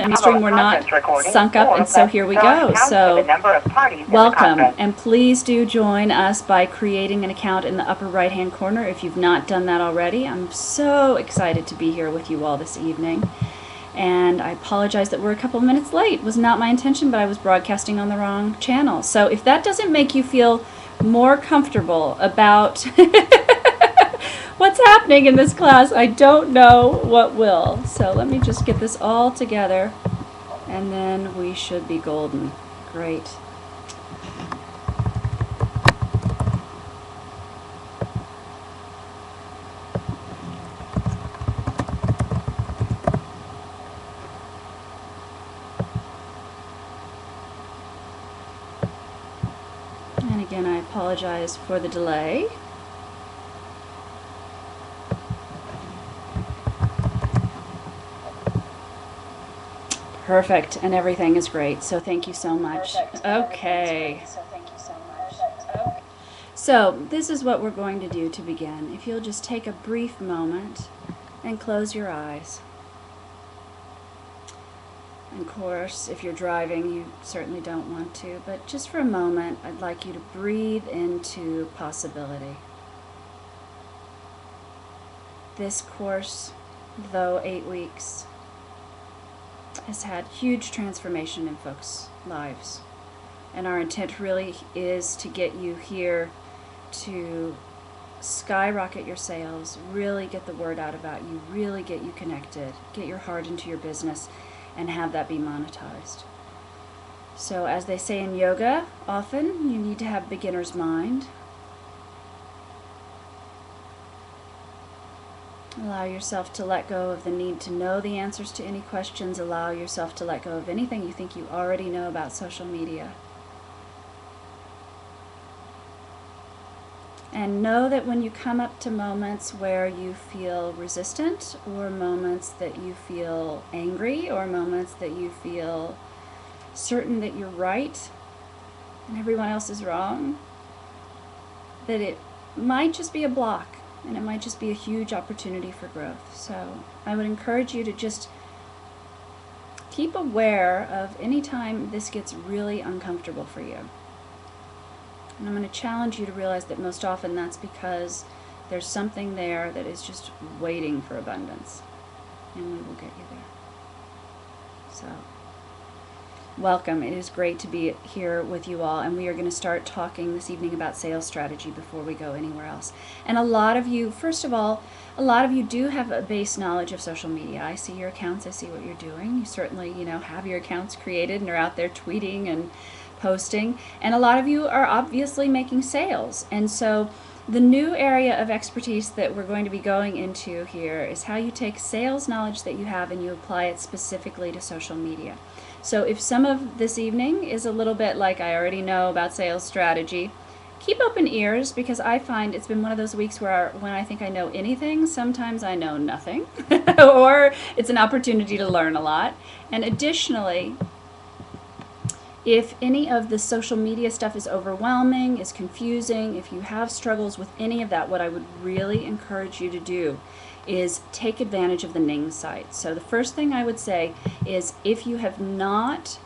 and stream we're not sunk up, and so here we go. So welcome, and please do join us by creating an account in the upper right hand corner if you've not done that already. I'm so excited to be here with you all this evening, and I apologize that we're a couple of minutes late. It was not my intention, but I was broadcasting on the wrong channel. So if that doesn't make you feel more comfortable about what's happening in this class, I don't know what will. So let me just get this all together, and then we should be golden. Great. And again, I apologize for the delay. Perfect, and everything is great, so thank you so much. Okay. So this is what we're going to do to begin. If you'll just take a brief moment and close your eyes. And of course, if you're driving, you certainly don't want to, but just for a moment, I'd like you to breathe into possibility. This course, though 8 weeks, has had huge transformation in folks' lives. And our intent really is to get you here to skyrocket your sales, really get the word out about you, really get you connected, get your heart into your business, and have that be monetized. So as they say in yoga, often you need to have beginner's mind. Allow yourself to let go of the need to know the answers to any questions. Allow yourself to let go of anything you think you already know about social media. And know that when you come up to moments where you feel resistant, or moments that you feel angry, or moments that you feel certain that you're right and everyone else is wrong, that it might just be a block. And it might just be a huge opportunity for growth. So I would encourage you to just keep aware of any time this gets really uncomfortable for you. And I'm going to challenge you to realize that most often that's because there's something there that is just waiting for abundance. And we will get you there. So welcome. It is great to be here with you all, and we are going to start talking this evening about sales strategy before we go anywhere else. And a lot of you, first of all, a lot of you do have a base knowledge of social media. I see your accounts, I see what you're doing. You certainly, have your accounts created and are out there tweeting and posting. And a lot of you are obviously making sales. And so the new area of expertise that we're going to be going into here is how you take sales knowledge that you have and you apply it specifically to social media. So if some of this evening is a little bit like I already know about sales strategy, keep open ears, because I find it's been one of those weeks where when I think I know anything, sometimes I know nothing, or it's an opportunity to learn a lot. And additionally, if any of the social media stuff is overwhelming, is confusing, if you have struggles with any of that, what I would really encourage you to do is take advantage of the Ning site. So the first thing I would say is, if you have not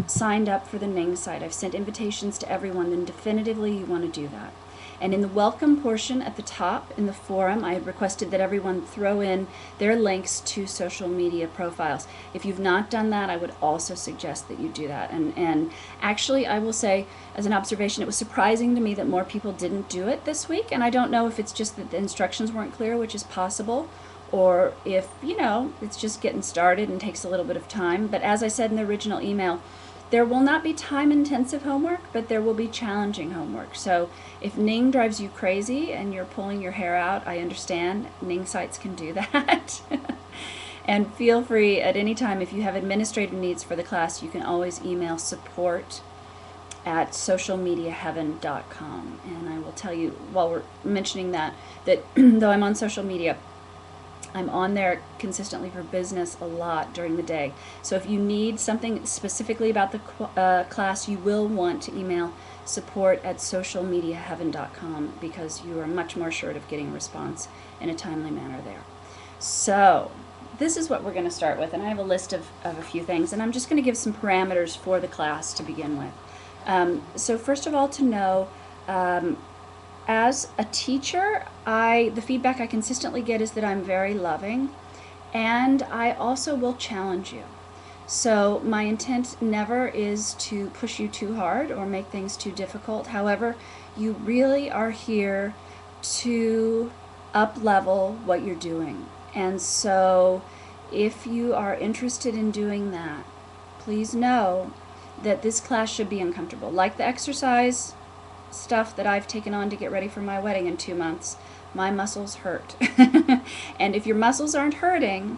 signed up for the Ning site, I've sent invitations to everyone, then definitively you want to do that. And in the welcome portion at the top in the forum, I had requested that everyone throw in their links to social media profiles. If you've not done that, I would also suggest that you do that. And actually, I will say, as an observation, it was surprising to me that more people didn't do it this week. And I don't know if it's just that the instructions weren't clear, which is possible, or if, it's just getting started and takes a little bit of time. But as I said in the original email, there will not be time-intensive homework, but there will be challenging homework. So if Ning drives you crazy and you're pulling your hair out, I understand. Ning sites can do that. And feel free at any time, if you have administrative needs for the class, you can always email support@socialmediaheaven.com. And I will tell you, while we're mentioning that though I'm on social media, I'm on there consistently for business a lot during the day. So if you need something specifically about the class, you will want to email support@socialmediaheaven.com, because you are much more assured of getting a response in a timely manner there. So this is what we're going to start with, and I have a list of a few things, and I'm just going to give some parameters for the class to begin with. So first of all, to know, as a teacher, the feedback I consistently get is that I'm very loving, and I also will challenge you. So my intent never is to push you too hard or make things too difficult. However, you really are here to up-level what you're doing. And so if you are interested in doing that, please know that this class should be uncomfortable. Like the exercise stuff that I've taken on to get ready for my wedding in 2 months, my muscles hurt. And if your muscles aren't hurting,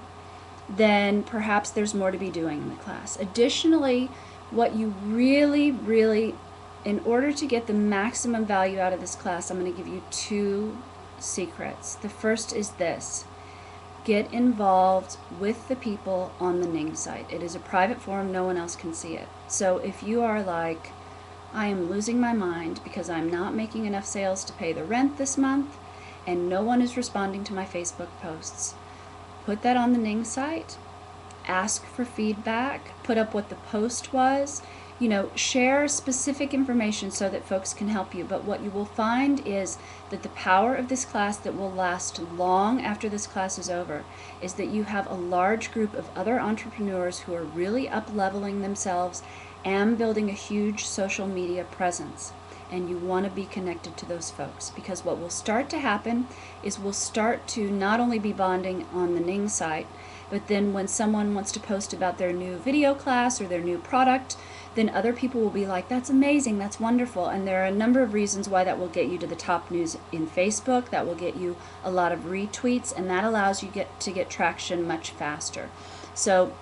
then perhaps there's more to be doing in the class. Additionally, what you really, in order to get the maximum value out of this class, I'm going to give you 2 secrets. The first is this: get involved with the people on the Ning site. It is a private forum, no one else can see it. So if you are like, I am losing my mind because I'm not making enough sales to pay the rent this month and no one is responding to my Facebook posts, put that on the Ning site, ask for feedback, put up what the post was, share specific information so that folks can help you. But what you will find is that the power of this class that will last long after this class is over is that you have a large group of other entrepreneurs who are really up-leveling themselves and building a huge social media presence. And you want to be connected to those folks, because what will start to happen is we'll start to not only be bonding on the Ning site, but then when someone wants to post about their new video class or their new product, then other people will be like, that's amazing, that's wonderful. And there are a number of reasons why that will get you to the top news in Facebook, that will get you a lot of retweets, and that allows you to get traction much faster. So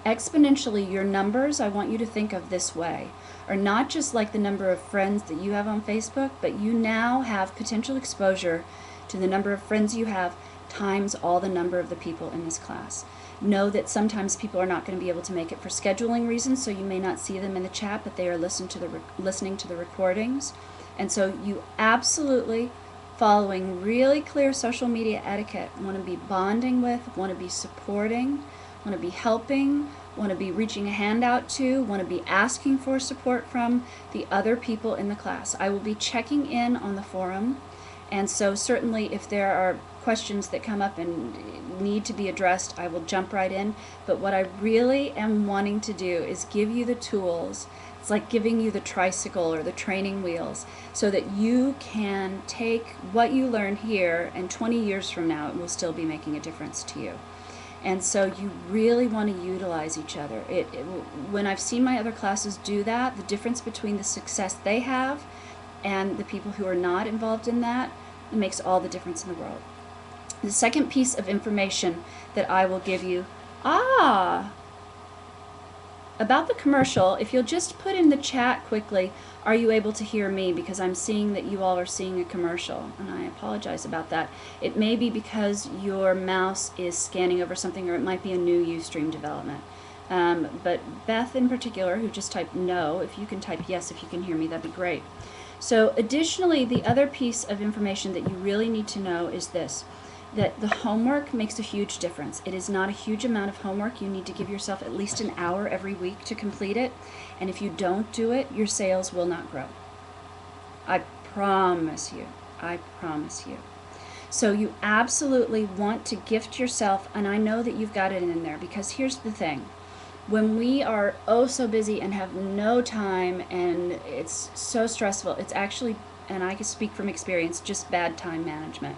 exponentially, your numbers, I want you to think of this way, are not just like the number of friends that you have on Facebook, but you now have potential exposure to the number of friends you have times all the number of the people in this class. Know that sometimes people are not going to be able to make it for scheduling reasons, so you may not see them in the chat, but they are listening to the recordings. And so you absolutely, following really clear social media etiquette, want to be bonding with, want to be supporting, want to be helping, want to be reaching a hand out to, want to be asking for support from the other people in the class. I will be checking in on the forum, and so certainly if there are questions that come up and need to be addressed, I will jump right in. But what I really am wanting to do is give you the tools. It's like giving you the tricycle or the training wheels so that you can take what you learn here, and 20 years from now it will still be making a difference to you. And so you really want to utilize each other. When I've seen my other classes do that, the difference between the success they have and the people who are not involved in that, it makes all the difference in the world. The second piece of information that I will give you, about the commercial, if you'll just put in the chat quickly, are you able to hear me? Because I'm seeing that you all are seeing a commercial, and I apologize about that. It may be because your mouse is scanning over something, or it might be a new Ustream development. But Beth in particular, who just typed no, if you can type yes if you can hear me, that'd be great. So additionally, the other piece of information that you really need to know is this: that the homework makes a huge difference. It is not a huge amount of homework. You need to give yourself at least an hour every week to complete it. And if you don't do it, your sales will not grow. I promise you. I promise you. So you absolutely want to gift yourself, and I know that you've got it in there, because here's the thing. When we are so busy and have no time and it's so stressful, it's actually, and I can speak from experience, just bad time management.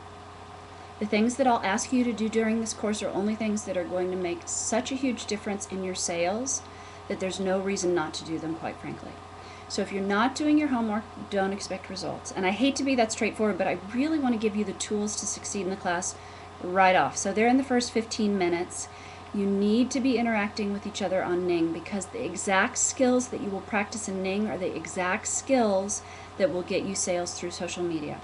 The things that I'll ask you to do during this course are only things that are going to make such a huge difference in your sales that there's no reason not to do them, quite frankly. So if you're not doing your homework, don't expect results. And I hate to be that straightforward, but I really want to give you the tools to succeed in the class right off. So they're in the first 15 minutes. You need to be interacting with each other on Ning, because the exact skills that you will practice in Ning are the exact skills that will get you sales through social media.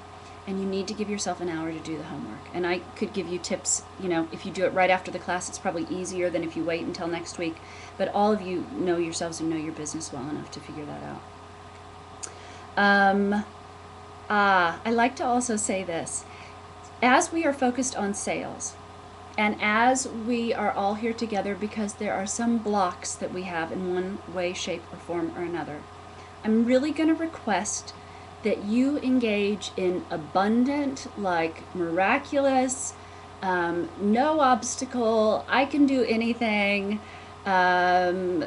And you need to give yourself an hour to do the homework. And I could give you tips, if you do it right after the class, it's probably easier than if you wait until next week. But all of you know yourselves and know your business well enough to figure that out. I like to also say this. As we are focused on sales, And as we are all here together, because there are some blocks that we have in one way, shape, or form or another, I'm really going to request that you engage in abundant, like miraculous, no obstacle, I can do anything, um,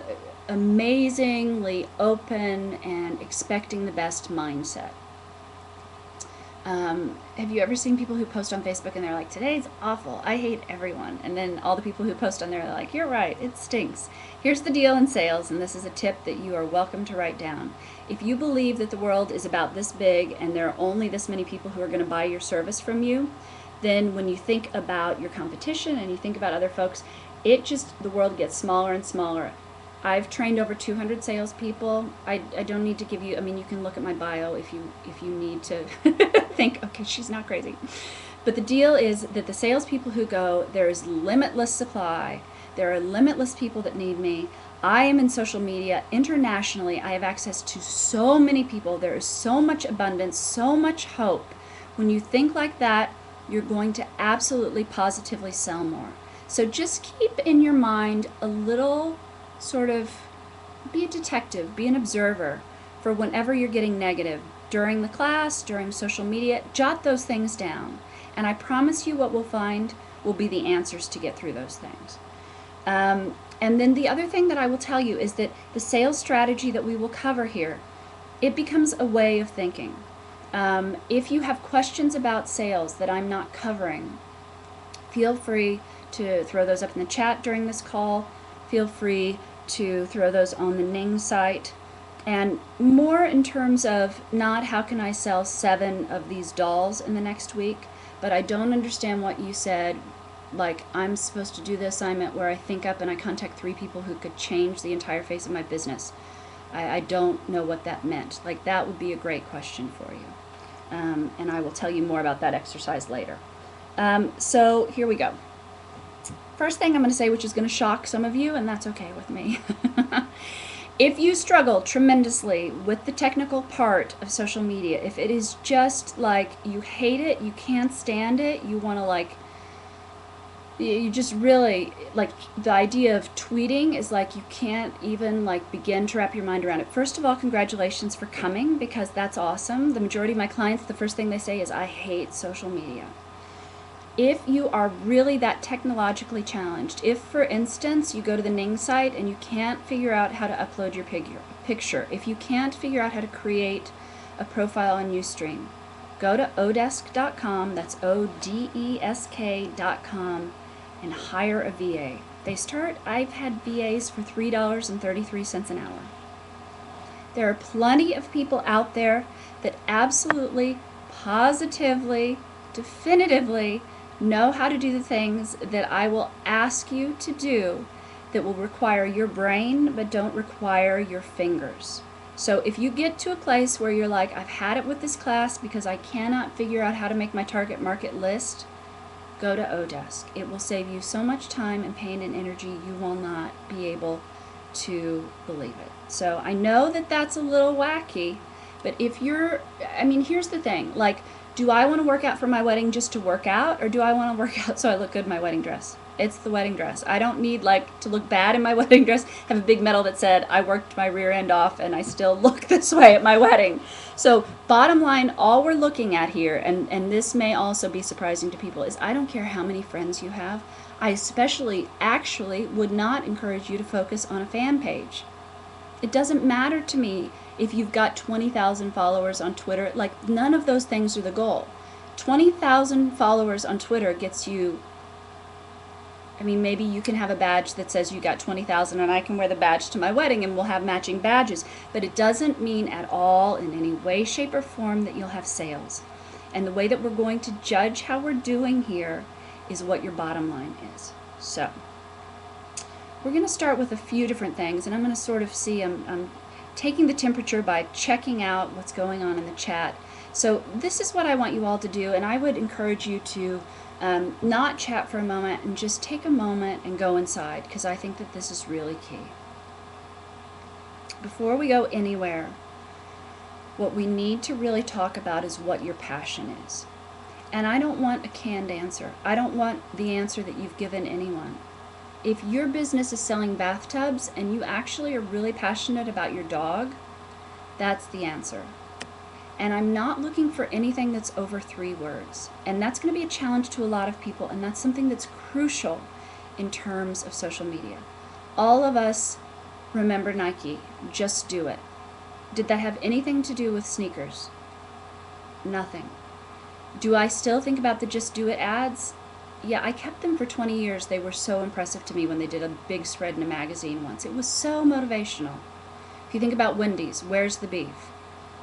amazingly open and expecting the best mindset. Have you ever seen people who post on Facebook and they're like, today's awful, I hate everyone? And then all the people who post on there are like, you're right, it stinks. Here's the deal in sales, and this is a tip that you are welcome to write down. If you believe that the world is about this big and there are only this many people who are going to buy your service from you, then when you think about your competition and you think about other folks, the world gets smaller and smaller. I've trained over 200 salespeople. I don't need to give you, I mean, you can look at my bio if you need to think, okay, she's not crazy. But the deal is that the salespeople who go, there is limitless supply. There are limitless people that need me. I am in social media internationally. I have access to so many people. There is so much abundance, so much hope. When you think like that, you're going to absolutely positively sell more. So just keep in your mind a little sort of, be a detective, be an observer for whenever you're getting negative during the class, during social media. Jot those things down, and I promise you what we'll find will be the answers to get through those things. And then the other thing that I will tell you is that the sales strategy that we will cover here, it becomes a way of thinking. If you have questions about sales that I'm not covering, feel free to throw those up in the chat during this call. Feel free to throw those on the Ning site. And more in terms of not how can I sell 7 of these dolls in the next week, but I don't understand what you said, like I'm supposed to do the assignment where I think up and I contact 3 people who could change the entire face of my business. I don't know what that meant. Like, that would be a great question for you. And I will tell you more about that exercise later. So here we go. First thing I'm going to say, which is going to shock some of you, and that's okay with me. If you struggle tremendously with the technical part of social media, if it is just like you hate it, you can't stand it, you want to like, you just really, like the idea of tweeting is like you can't even like begin to wrap your mind around it. First of all, congratulations for coming, because that's awesome. The majority of my clients, the first thing they say is, I hate social media. If you are really that technologically challenged, if for instance you go to the Ning site and you can't figure out how to upload your picture, if you can't figure out how to create a profile on Ustream, go to odesk.com, that's odesk.com, and hire a VA. They start, I've had VAs for $3.33 an hour. There are plenty of people out there that absolutely, positively, definitively know how to do the things that I will ask you to do that will require your brain but don't require your fingers. So if you get to a place where you're like, I've had it with this class because I cannot figure out how to make my target market list, go to Odesk. It will save you so much time and pain and energy you will not be able to believe it. So I know that that's a little wacky, but if you're, I mean, here's the thing, like, do I want to work out for my wedding just to work out, or do I want to work out so I look good in my wedding dress? It's the wedding dress. I don't need like to look bad in my wedding dress, have a big medal that said I worked my rear end off and I still look this way at my wedding. So bottom line, all we're looking at here, and this may also be surprising to people, is I don't care how many friends you have. I especially actually would not encourage you to focus on a fan page. It doesn't matter to me if you've got 20,000 followers on Twitter. Like, none of those things are the goal. 20,000 followers on Twitter gets you, I mean, maybe you can have a badge that says you got 20,000 and I can wear the badge to my wedding and we'll have matching badges. But it doesn't mean at all in any way, shape, or form that you'll have sales. And the way that we're going to judge how we're doing here is what your bottom line is. So we're going to start with a few different things, and I'm going to sort of see, I'm taking the temperature by checking out what's going on in the chat. So this is what I want you all to do, and I would encourage you to not chat for a moment and just take a moment and go inside, because I think that this is really key. Before we go anywhere, what we need to really talk about is what your passion is. And I don't want a canned answer. I don't want the answer that you've given anyone. If your business is selling bathtubs and you actually are really passionate about your dog, that's the answer. And I'm not looking for anything that's over 3 words. And that's going to be a challenge to a lot of people, and that's something that's crucial in terms of social media. All of us remember Nike, just do it. Did that have anything to do with sneakers? Nothing. Do I still think about the Just Do It ads? Yeah, I kept them for 20 years. They were so impressive to me when they did a big spread in a magazine once. It was so motivational. If you think about Wendy's, where's the beef?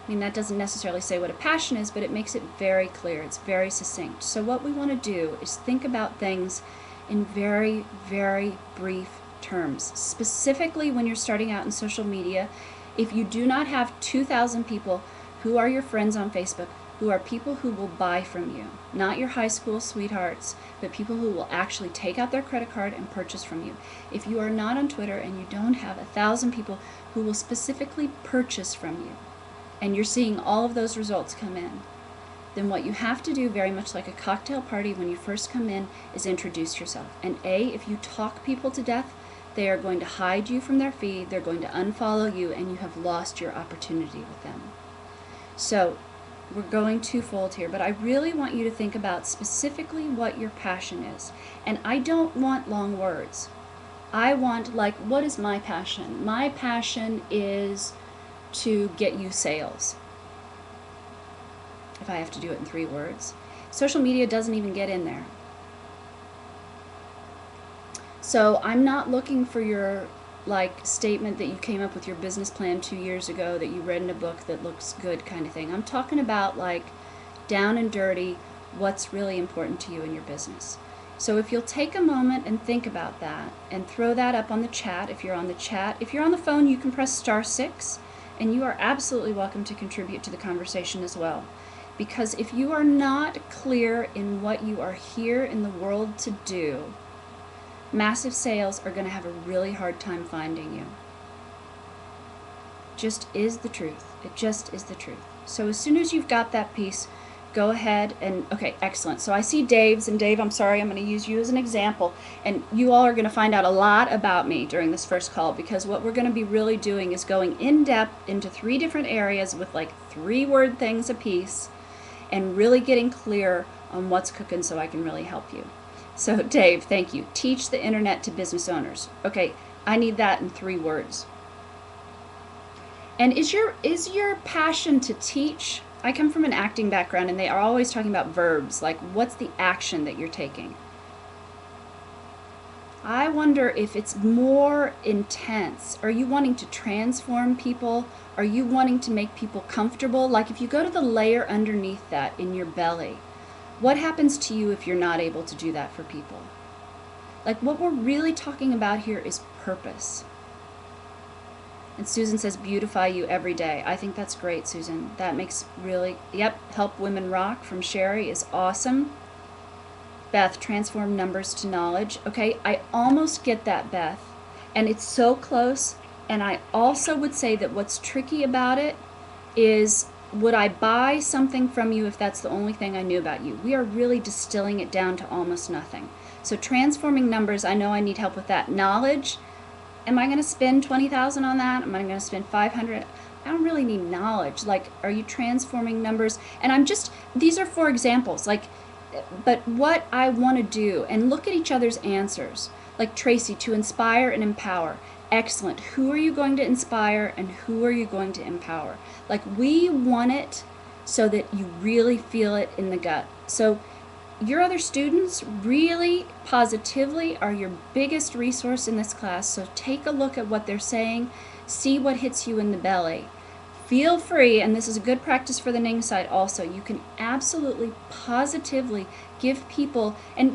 I mean, that doesn't necessarily say what a passion is, but it makes it very clear. It's very succinct. So what we want to do is think about things in very, very brief terms. Specifically when you're starting out in social media, if you do not have 2,000 people who are your friends on Facebook, who are people who will buy from you, not your high school sweethearts, but people who will actually take out their credit card and purchase from you. If you are not on Twitter and you don't have 1,000 people who will specifically purchase from you, and you're seeing all of those results come in, then what you have to do, very much like a cocktail party when you first come in, is introduce yourself. And if you talk people to death, they are going to hide you from their feed, they're going to unfollow you, and you have lost your opportunity with them. So we're going twofold here, but I really want you to think about specifically what your passion is. And I don't want long words. I want, like, what is my passion? My passion is to get you sales, if I have to do it in 3 words. Social media doesn't even get in there. So I'm not looking for your statement that you came up with your business plan 2 years ago that you read in a book that looks good kind of thing. I'm talking about down and dirty, what's really important to you in your business. So if you'll take a moment and think about that and throw that up on the chat, if you're on the chat. If you're on the phone, you can press *6, and you are absolutely welcome to contribute to the conversation as well. Because if you are not clear in what you are here in the world to do, massive sales are going to have a really hard time finding you. Just is the truth. It just is the truth. So as soon as you've got that piece, go ahead and, okay, excellent. So I see Dave's, and Dave, I'm sorry, I'm going to use you as an example, and you all are going to find out a lot about me during this first call, because what we're going to be really doing is going in depth into 3 different areas with 3-word things a piece, and really getting clear on what's cooking so I can really help you. So Dave, thank you. Teach the internet to business owners. Okay, I need that in 3 words. And is your passion to teach? I come from an acting background, and they are always talking about verbs, like what's the action that you're taking? I wonder if it's more intense. Are you wanting to transform people? Are you wanting to make people comfortable? Like if you go to the layer underneath that in your belly, what happens to you if you're not able to do that for people? Like what we're really talking about here is purpose. And Susan says, beautify you every day. I think that's great, Susan. That makes really, yep, Help Women Rock from Sherry is awesome. Beth, transform numbers to knowledge. Okay, I almost get that, Beth. And it's so close. And I also would say that what's tricky about it is, would I buy something from you if that's the only thing I knew about you? We are really distilling it down to almost nothing. So transforming numbers, I know I need help with that. Knowledge, am I going to spend $20,000 on that? Am I going to spend $500? I don't really need knowledge. Are you transforming numbers? And these are 4 examples. But what I want to do, and look at each other's answers. Like Tracy, to inspire and empower. Excellent. Who are you going to inspire and who are you going to empower? We want it so that you really feel it in the gut. So your other students really positively are your biggest resource in this class. So take a look at what they're saying, see what hits you in the belly. Feel free, and this is a good practice for the Ning side also, you can absolutely positively give people, and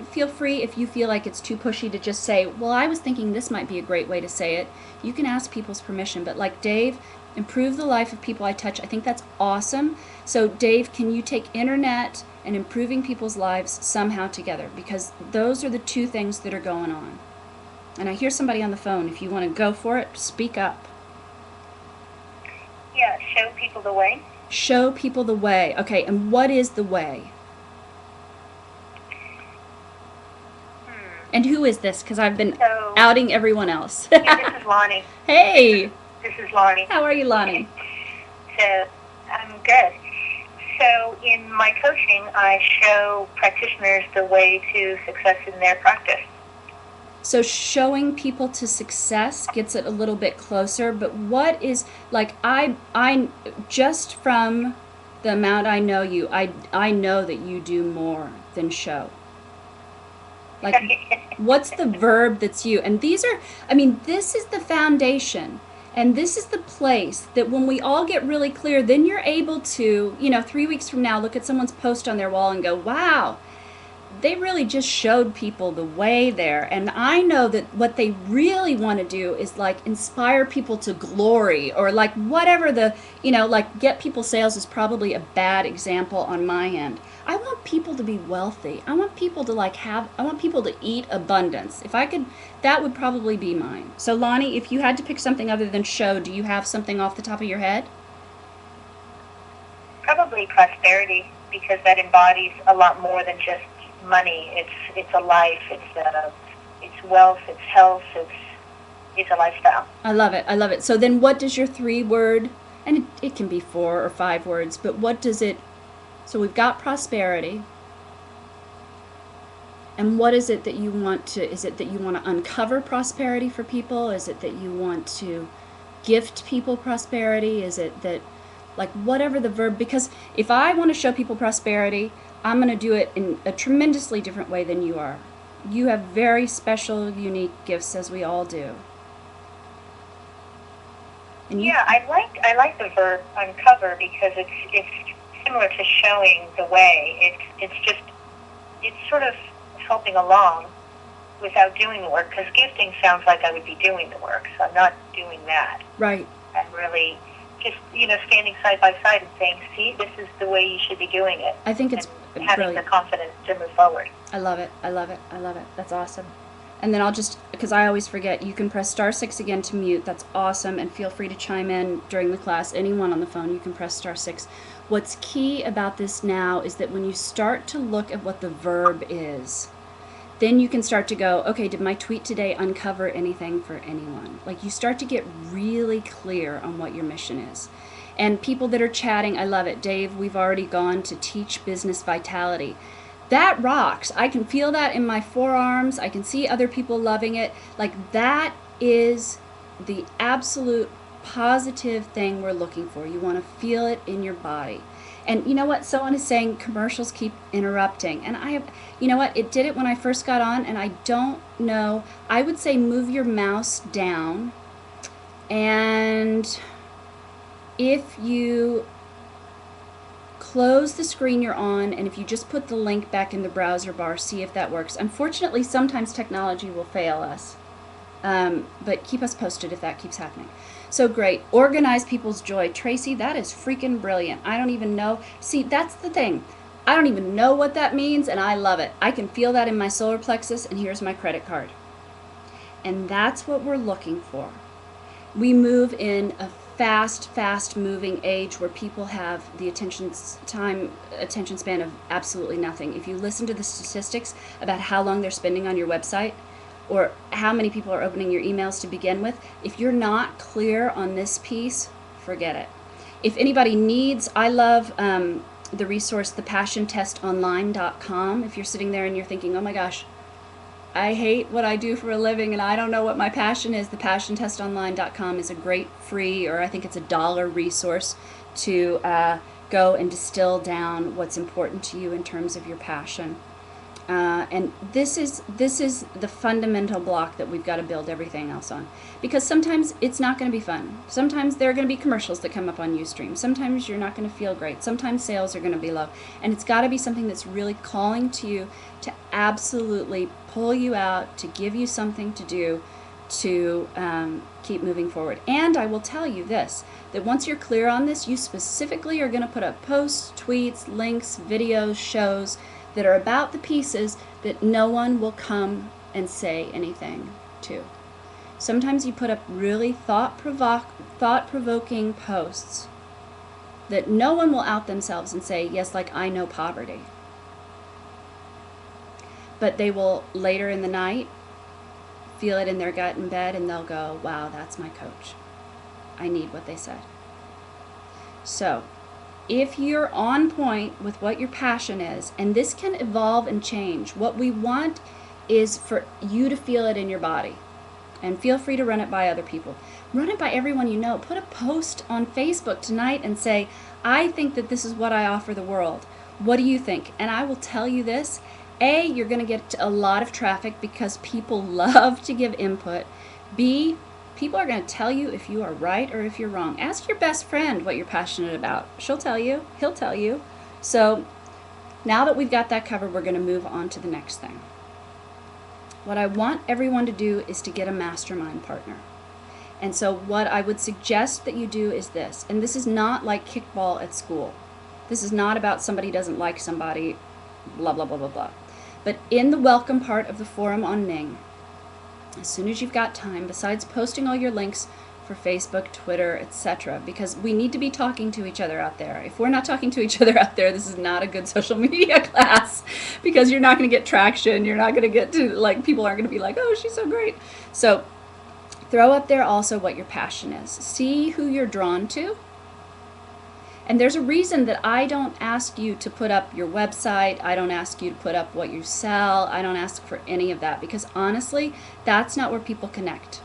feel free if you feel like it's too pushy to just say, well, I was thinking this might be a great way to say it. You can ask people's permission, but like Dave, improve the life of people I touch. I think that's awesome. So Dave, can you take internet and improving people's lives somehow together? Because those are the 2 things that are going on. And I hear somebody on the phone. If you want to go for it, speak up. Yeah, show people the way. Show people the way. Okay, and what is the way? And who is this? Because I've been So, outing everyone else. yeah, this is Lonnie. Hey, This is Lonnie. how are you, Lonnie? So, I'm good. So, in my coaching, I show practitioners the way to success in their practice. So showing people to success gets it a little bit closer, but what is, like, I just from the amount I know you, I know that you do more than show. Like, what's the verb that's you? And these are, I mean, this is the foundation. And this is the place that when we all get really clear, then you're able to, 3 weeks from now, look at someone's post on their wall and go, wow, they really just showed people the way there. And I know that what they really want to do is like inspire people to glory, or like whatever the, like get people sales is probably a bad example on my end. I want people to be wealthy. I want people to I want people to eat abundance. If I could, that would probably be mine. So Lonnie, if you had to pick something other than show, do you have something off the top of your head? Probably prosperity, because that embodies a lot more than just money. It's a life. It's wealth. It's health. It's a lifestyle. I love it. I love it. So then what does your 3-word, and it can be 4 or 5 words, but what does it, so we've got prosperity. And what is it that you want to, is it that you want to uncover prosperity for people? Is it that you want to gift people prosperity? Is it that, like, whatever the verb, because if I want to show people prosperity, I'm going to do it in a tremendously different way than you are. You have very special, unique gifts, as we all do. And yeah, I like the verb uncover, because it's similar to showing the way. It's sort of helping along without doing the work, because gifting sounds like I would be doing the work, so I'm not doing that. Right. I'm really just, standing side by side and saying, see, this is the way you should be doing it. I think it's and having brilliant. the confidence to move forward. I love it. I love it. I love it. That's awesome. And then I'll just, because I always forget, you can press *6 again to mute. That's awesome. And feel free to chime in during the class. Anyone on the phone, you can press *6. What's key about this now is that when you start to look at what the verb is, then you can start to go, okay, did my tweet today uncover anything for anyone? Like, you start to get really clear on what your mission is. And people that are chatting, I love it. Dave, we've already gone to teach business vitality. That rocks. I can feel that in my forearms. I can see other people loving it. Like, that is the absolute positive thing we're looking for. You want to feel it in your body. And you know what? Someone is saying commercials keep interrupting. And you know what? It did it when I first got on, and I don't know. I would say move your mouse down. And if you close the screen you're on, and if you just put the link back in the browser bar, see if that works. Unfortunately, sometimes technology will fail us. But keep us posted if that keeps happening. So great. Organize people's joy. Tracy, that is freaking brilliant. I don't even know. See, that's the thing. I don't even know what that means, and I love it. I can feel that in my solar plexus, and here's my credit card. And that's what we're looking for. We move in a fast moving age where people have the attention span of absolutely nothing. If you listen to the statistics about how long they're spending on your website, or how many people are opening your emails to begin with, if you're not clear on this piece, forget it. If anybody needs, I love the resource, thepassiontestonline.com. If you're sitting there and you're thinking, oh my gosh, I hate what I do for a living and I don't know what my passion is, thepassiontestonline.com is a great free, or I think it's $1 resource to go and distill down what's important to you in terms of your passion. And this is the fundamental block that we've got to build everything else on. Because sometimes it's not going to be fun. Sometimes there are going to be commercials that come up on Ustream. Sometimes you're not going to feel great. Sometimes sales are going to be low. And it's got to be something that's really calling to you, to absolutely pull you out, to give you something to do, to keep moving forward. And I will tell you this, that once you're clear on this, you specifically are going to put up posts, tweets, links, videos, shows that are about the pieces that no one will come and say anything to. Sometimes you put up really thought-provoking posts that no one will out themselves and say, yes, like I know poverty. but they will later in the night feel it in their gut in bed, and they'll go, wow, that's my coach. I need what they said. So if you're on point with what your passion is, and this can evolve and change, what we want is for you to feel it in your body. And feel free to run it by other people. Run it by everyone you know. Put a post on Facebook tonight and say, I think that this is what I offer the world. What do you think? And I will tell you this. A, you're going to get a lot of traffic because people love to give input. B, people are going to tell you if you are right or if you're wrong. Ask your best friend what you're passionate about. She'll tell you. He'll tell you. So now that we've got that covered, we're going to move on to the next thing. What I want everyone to do is to get a mastermind partner. And so what I would suggest that you do is this, and this is not like kickball at school. This is not about somebody doesn't like somebody, blah, blah, blah, blah, blah. But in the welcome part of the forum on Ning, as soon as you've got time, besides posting all your links for Facebook, Twitter, etc., because we need to be talking to each other out there. If we're not talking to each other out there, this is not a good social media class, because you're not going to get traction. You're not going to get to, like, people aren't going to be like, oh, she's so great. So throw up there also what your passion is. See who you're drawn to. And there's a reason that I don't ask you to put up your website. I don't ask you to put up what you sell. I don't ask for any of that, because honestly, that's not where people connect.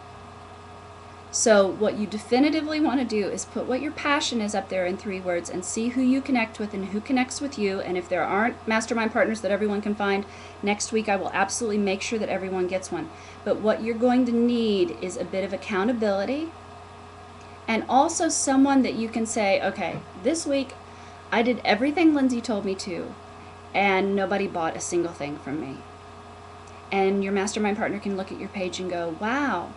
So what you definitively want to do is put what your passion is up there in 3 words and see who you connect with and who connects with you. And if there aren't mastermind partners that everyone can find, next week I will absolutely make sure that everyone gets one. But what you're going to need is a bit of accountability, and also someone that you can say, okay, this week I did everything Lindsay told me to, and nobody bought a single thing from me. And your mastermind partner can look at your page and go, wow,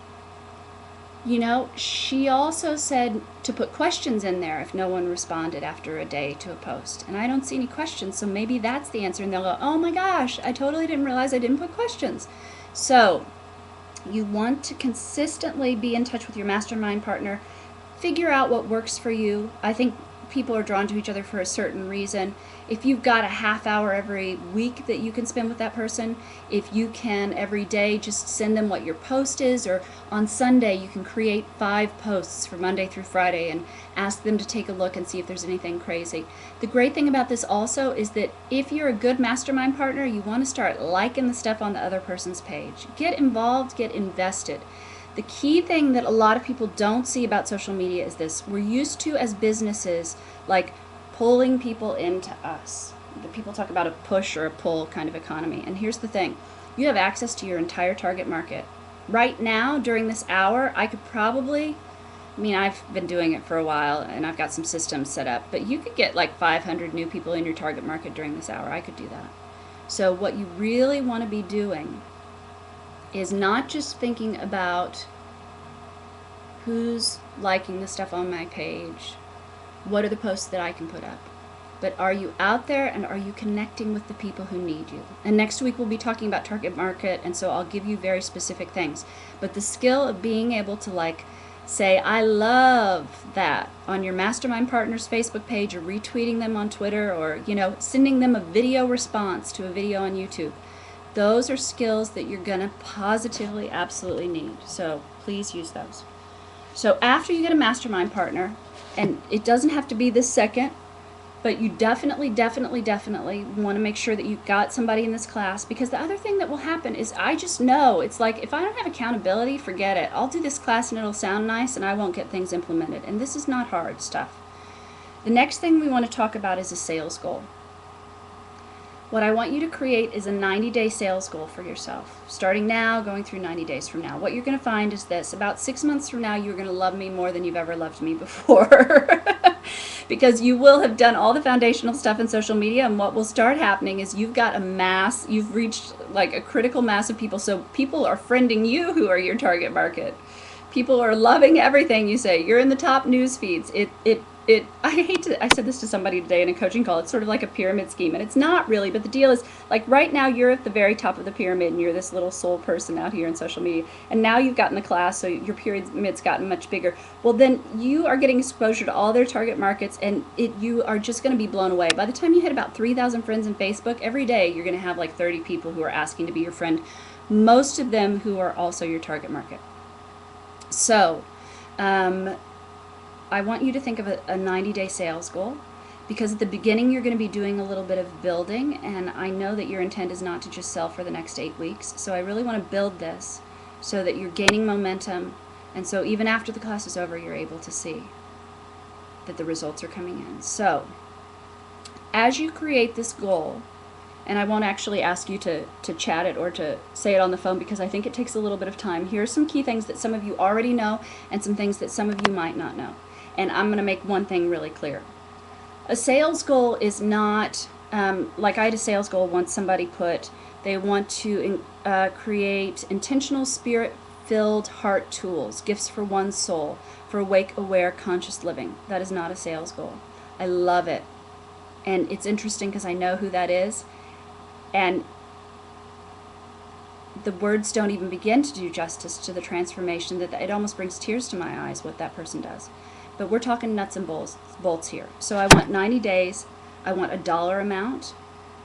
you know, she also said to put questions in there if no one responded after a day to a post. And I don't see any questions, so maybe that's the answer. And they'll go, oh my gosh, I totally didn't realize I didn't put questions. So you want to consistently be in touch with your mastermind partner. Figure out what works for you. I think people are drawn to each other for a certain reason. If you've got a half hour every week that you can spend with that person, if you can every day just send them what your post is, or on Sunday you can create 5 posts for Monday through Friday and ask them to take a look and see if there's anything crazy. The great thing about this also is that if you're a good mastermind partner, you want to start liking the stuff on the other person's page. Get involved, get invested. The key thing that a lot of people don't see about social media is this. We're used to, as businesses, like pulling people into us. The people talk about a push or a pull kind of economy. And here's the thing. You have access to your entire target market. Right now, during this hour, I could probably, I've been doing it for a while and I've got some systems set up, but you could get like 500 new people in your target market during this hour. I could do that. So what you really want to be doing is not just thinking about who's liking the stuff on my page, what are the posts that I can put up, but are you out there and are you connecting with the people who need you? And next week we'll be talking about target market, and so I'll give you very specific things. But the skill of being able to say, I love that on your mastermind partner's Facebook page, or retweeting them on Twitter, or sending them a video response to a video on YouTube. Those are skills that you're going to positively, absolutely need. So please use those. So after you get a mastermind partner, and it doesn't have to be this second, but you definitely want to make sure that you've got somebody in this class, because the other thing that will happen is I just know, it's like, if I don't have accountability, forget it. I'll do this class and it'll sound nice and I won't get things implemented. And this is not hard stuff. The next thing we want to talk about is a sales goal. What I want you to create is a 90-day sales goal for yourself. Starting now, going through 90 days from now. What you're going to find is this. About 6 months from now, you're going to love me more than you've ever loved me before. Because you will have done all the foundational stuff in social media, and what will start happening is you've got a mass, you've reached like a critical mass of people. So people are friending you who are your target market. People are loving everything you say. You're in the top news feeds. It I said this to somebody today in a coaching call, it's sort of like a pyramid scheme, and it's not really, but the deal is, like, right now you're at the very top of the pyramid and you're this little soul person out here in social media, and now you've gotten the class, so your pyramid's gotten much bigger. Well, then you are getting exposure to all their target markets, and you are just going to be blown away. By the time you hit about 3,000 friends in Facebook, every day you're going to have like 30 people who are asking to be your friend, most of them who are also your target market. So, I want you to think of a 90-day sales goal, because at the beginning you're going to be doing a little bit of building, and I know that your intent is not to just sell for the next 8 weeks. So I really want to build this so that you're gaining momentum, and so even after the class is over, you're able to see that the results are coming in. So as you create this goal, and I won't actually ask you to chat it or to say it on the phone because I think it takes a little bit of time. Here are some key things that some of you already know and some things that some of you might not know. And I'm going to make one thing really clear. A sales goal is not, like I had a sales goal once somebody put, they want to create intentional spirit-filled heart tools, gifts for one's soul, for awake, aware, conscious living. That is not a sales goal. I love it. And it's interesting because I know who that is. And the words don't even begin to do justice to the transformation that it almost brings tears to my eyes what that person does. But we're talking nuts and bolts here. So I want 90 days, I want a dollar amount,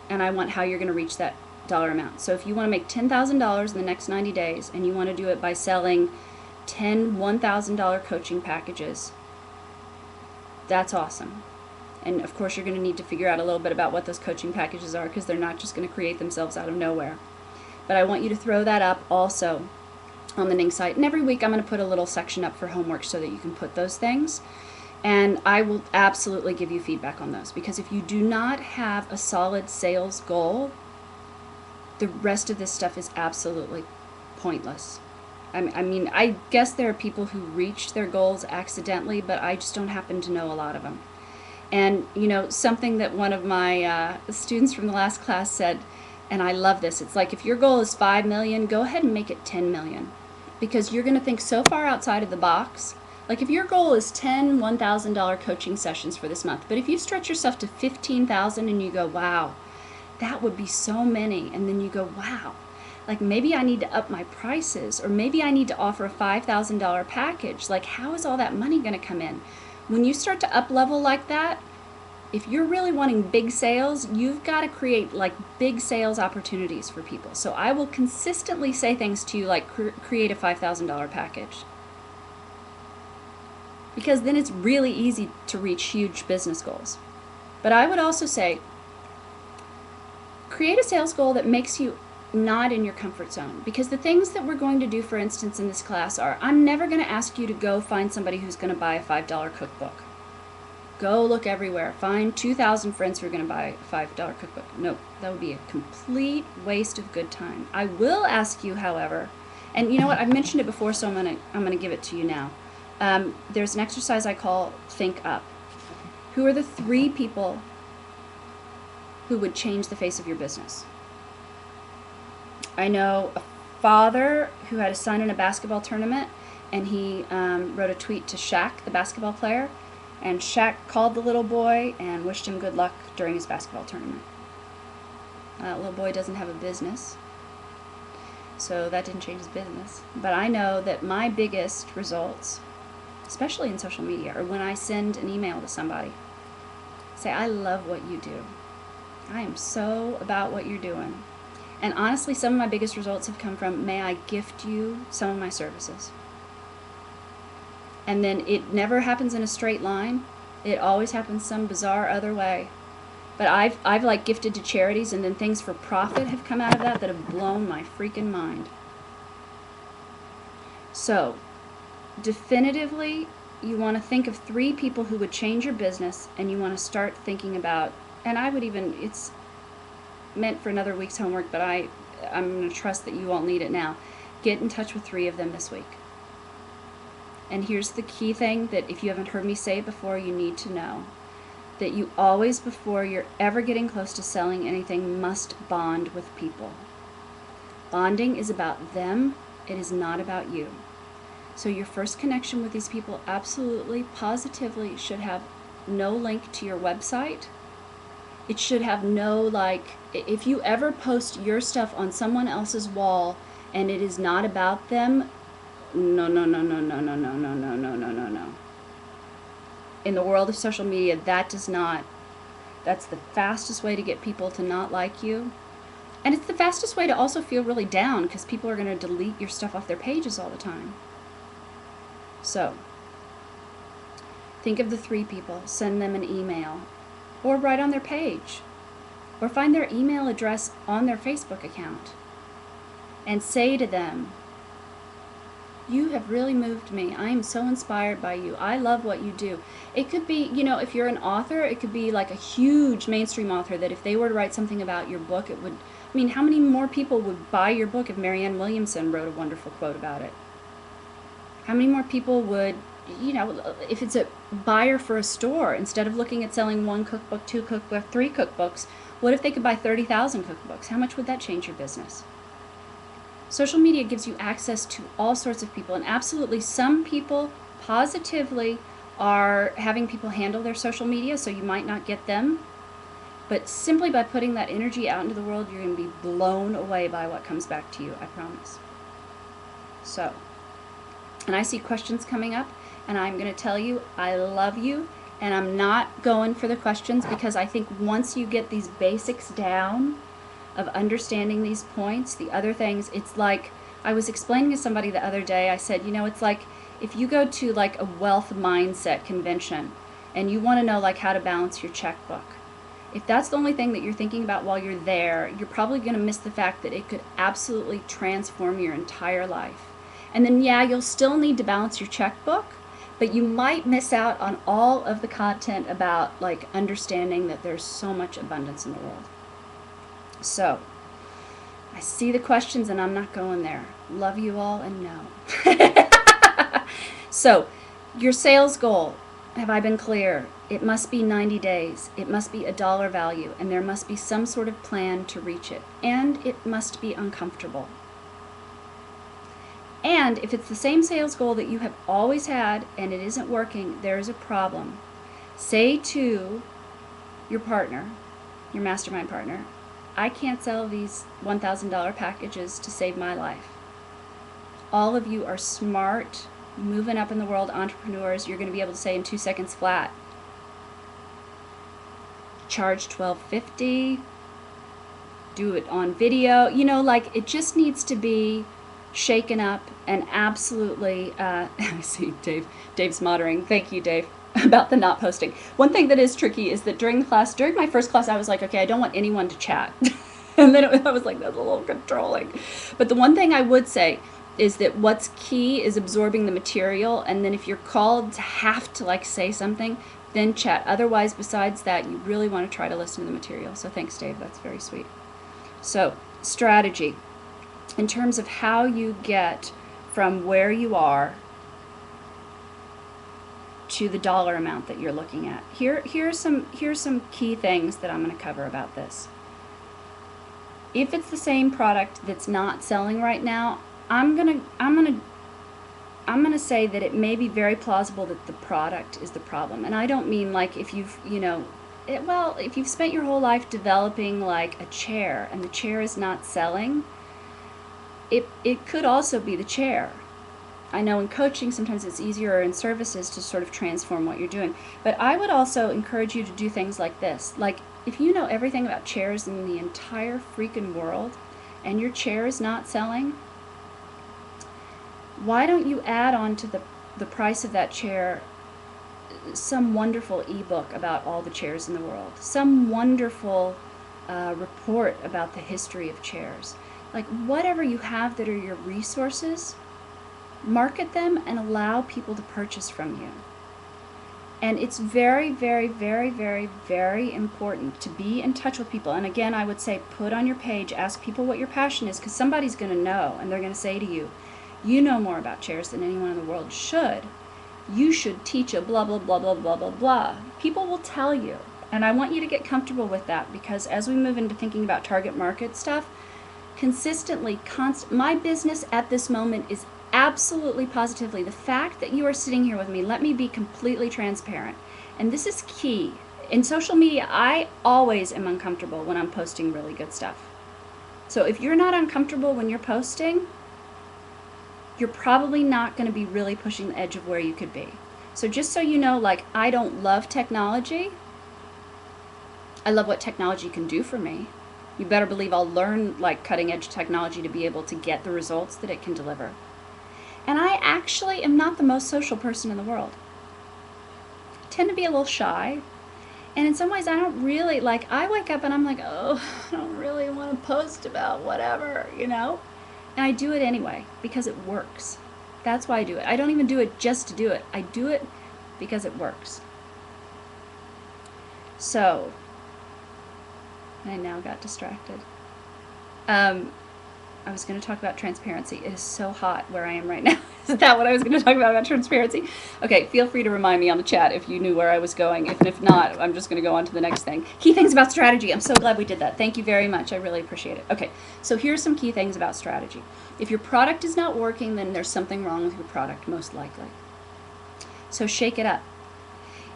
and I want how you're going to reach that dollar amount. So if you want to make $10,000 in the next 90 days and you want to do it by selling 10 $1,000 coaching packages, that's awesome. And of course you're going to need to figure out a little bit about what those coaching packages are, because they're not just going to create themselves out of nowhere. But I want you to throw that up also on the Ning site. And every week I'm going to put a little section up for homework so that you can put those things. And I will absolutely give you feedback on those, because if you do not have a solid sales goal, the rest of this stuff is absolutely pointless. I mean, I guess there are people who reach their goals accidentally, but I just don't happen to know a lot of them. And, you know, something that one of my students from the last class said, and I love this, it's like, if your goal is 5 million, go ahead and make it 10 million. Because you're going to think so far outside of the box. Like if your goal is 10 $1,000 coaching sessions for this month, but if you stretch yourself to 15,000 and you go, wow, that would be so many, and then you go, wow, like maybe I need to up my prices, or maybe I need to offer a $5,000 package. Like, how is all that money going to come in? When you start to up level like that, if you're really wanting big sales, you've got to create like big sales opportunities for people. So I will consistently say things to you like create a $5,000 package. Because then it's really easy to reach huge business goals. But I would also say create a sales goal that makes you not in your comfort zone. Because the things that we're going to do, for instance, in this class are, I'm never going to ask you to go find somebody who's going to buy a $5 cookbook. Go look everywhere. Find 2,000 friends who are going to buy a $5 cookbook. No, that would be a complete waste of good time. I will ask you, however, and you know what? I've mentioned it before, so I'm gonna give it to you now. There's an exercise I call Think Up. Who are the 3 people who would change the face of your business? I know a father who had a son in a basketball tournament, and he wrote a tweet to Shaq, the basketball player. And Shaq called the little boy and wished him good luck during his basketball tournament. Little boy doesn't have a business, so that didn't change his business. But I know that my biggest results, especially in social media, are when I send an email to somebody. Say, I love what you do. I am so about what you're doing. And honestly, some of my biggest results have come from, may I gift you some of my services? And then it never happens in a straight line. It always happens some bizarre other way. But I've like gifted to charities, and then things for profit have come out of that have blown my freaking mind. So, definitively, you want to think of 3 people who would change your business, and you want to start thinking about, and I would even, it's meant for another week's homework, but I'm going to trust that you won't need it now. Get in touch with 3 of them this week. And here's the key thing that if you haven't heard me say it before, you need to know. That you always, before you're ever getting close to selling anything, must bond with people. Bonding is about them. It is not about you. So your first connection with these people absolutely, positively should have no link to your website. It should have no, like, if you ever post your stuff on someone else's wall and it is not about them, no, no, no, no, no, no, no, no, no, no, no, no, no. In the world of social media, that's the fastest way to get people to not like you. And it's the fastest way to also feel really down, because people are going to delete your stuff off their pages all the time. So, think of the 3 people, send them an email, or write on their page, or find their email address on their Facebook account, and say to them, you have really moved me. I am so inspired by you. I love what you do. It could be, if you're an author, it could be like a huge mainstream author that if they were to write something about your book, it would, how many more people would buy your book if Marianne Williamson wrote a wonderful quote about it? How many more people would, if it's a buyer for a store, instead of looking at selling 1 cookbook, 2 cookbooks, 3 cookbooks, what if they could buy 30,000 cookbooks? How much would that change your business? Social media gives you access to all sorts of people, and absolutely some people positively are having people handle their social media, so you might not get them. But simply by putting that energy out into the world, you're going to be blown away by what comes back to you, I promise. So, and I see questions coming up, and I'm going to tell you I love you, and I'm not going for the questions, because I think once you get these basics down of understanding these points, the other things, it's like, I was explaining to somebody the other day, I said, it's like if you go to like a wealth mindset convention and you want to know like how to balance your checkbook, if that's the only thing that you're thinking about while you're there, you're probably going to miss the fact that it could absolutely transform your entire life. And then yeah, you'll still need to balance your checkbook, but you might miss out on all of the content about like understanding that there's so much abundance in the world. So, I see the questions and I'm not going there. Love you all and no. So, your sales goal, have I been clear? It must be 90 days. It must be a dollar value, and there must be some sort of plan to reach it. And it must be uncomfortable. And if it's the same sales goal that you have always had and it isn't working, there is a problem. Say to your partner, your mastermind partner, I can't sell these $1,000 packages to save my life. All of you are smart, moving up in the world entrepreneurs. You're going to be able to say in 2 seconds flat, charge $12.50, do it on video. Like it just needs to be shaken up and absolutely, I see Dave's moderating. Thank you, Dave. About the not posting. One thing that is tricky is that during my first class, I was like, okay, I don't want anyone to chat. And then I was like, that's a little controlling. But the one thing I would say is that what's key is absorbing the material, and then if you're called to have to like say something, then chat. Otherwise, besides that, you really want to try to listen to the material. So thanks, Dave. That's very sweet. So, strategy. In terms of how you get from where you are to the dollar amount that you're looking at. Here's some key things that I'm going to cover about this. If it's the same product that's not selling right now, I'm gonna say that it may be very plausible that the product is the problem. And I don't mean like if you've if you've spent your whole life developing like a chair and the chair is not selling, it could also be the chair. I know in coaching sometimes it's easier, in services, to sort of transform what you're doing. But I would also encourage you to do things like this. Like if you know everything about chairs in the entire freaking world and your chair is not selling, why don't you add on to the price of that chair some wonderful ebook about all the chairs in the world, some wonderful report about the history of chairs. Like whatever you have that are your resources, market them and allow people to purchase from you. And it's very, very, very, very, very important to be in touch with people. And again, I would say put on your page, ask people what your passion is, because somebody's going to know, and they're going to say to you, you know more about chairs than anyone in the world should. You should teach a blah, blah, blah, blah, blah, blah, blah. People will tell you. And I want you to get comfortable with that, because as we move into thinking about target market stuff, consistently, my business at this moment is absolutely positively the fact that you are sitting here with me. Let me be completely transparent. And this is key. In social media, I always am uncomfortable when I'm posting really good stuff. So if you're not uncomfortable when you're posting, you're probably not going to be really pushing the edge of where you could be. So just so you know, like, I don't love technology. I love what technology can do for me. You better believe I'll learn like cutting edge technology to be able to get the results that it can deliver. And I actually am not the most social person in the world. I tend to be a little shy. And in some ways, I don't really, like, I wake up and I'm like, oh, I don't really want to post about whatever, you know? And I do it anyway because it works. That's why I do it. I don't even do it just to do it. I do it because it works. So, I now got distracted. I was going to talk about transparency. It is so hot where I am right now. Is that what I was going to talk about transparency? Okay, feel free to remind me on the chat if you knew where I was going. If not, I'm just going to go on to the next thing. Key things about strategy. I'm so glad we did that. Thank you very much. I really appreciate it. Okay, so here's some key things about strategy. If your product is not working, then there's something wrong with your product, most likely. So shake it up.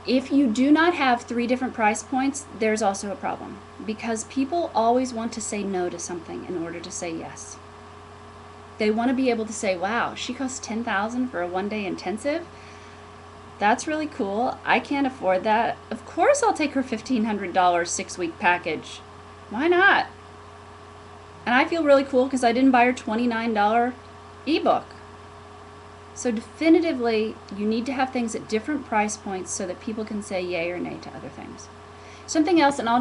If you do not have 3 different price points, there's also a problem, because people always want to say no to something in order to say yes. They want to be able to say, wow, she costs $10,000 for a 1-day intensive. That's really cool. I can't afford that. Of course I'll take her $1,500 6-week package. Why not? And I feel really cool because I didn't buy her $29 ebook. So definitively, you need to have things at different price points so that people can say yay or nay to other things. Something else, and I'll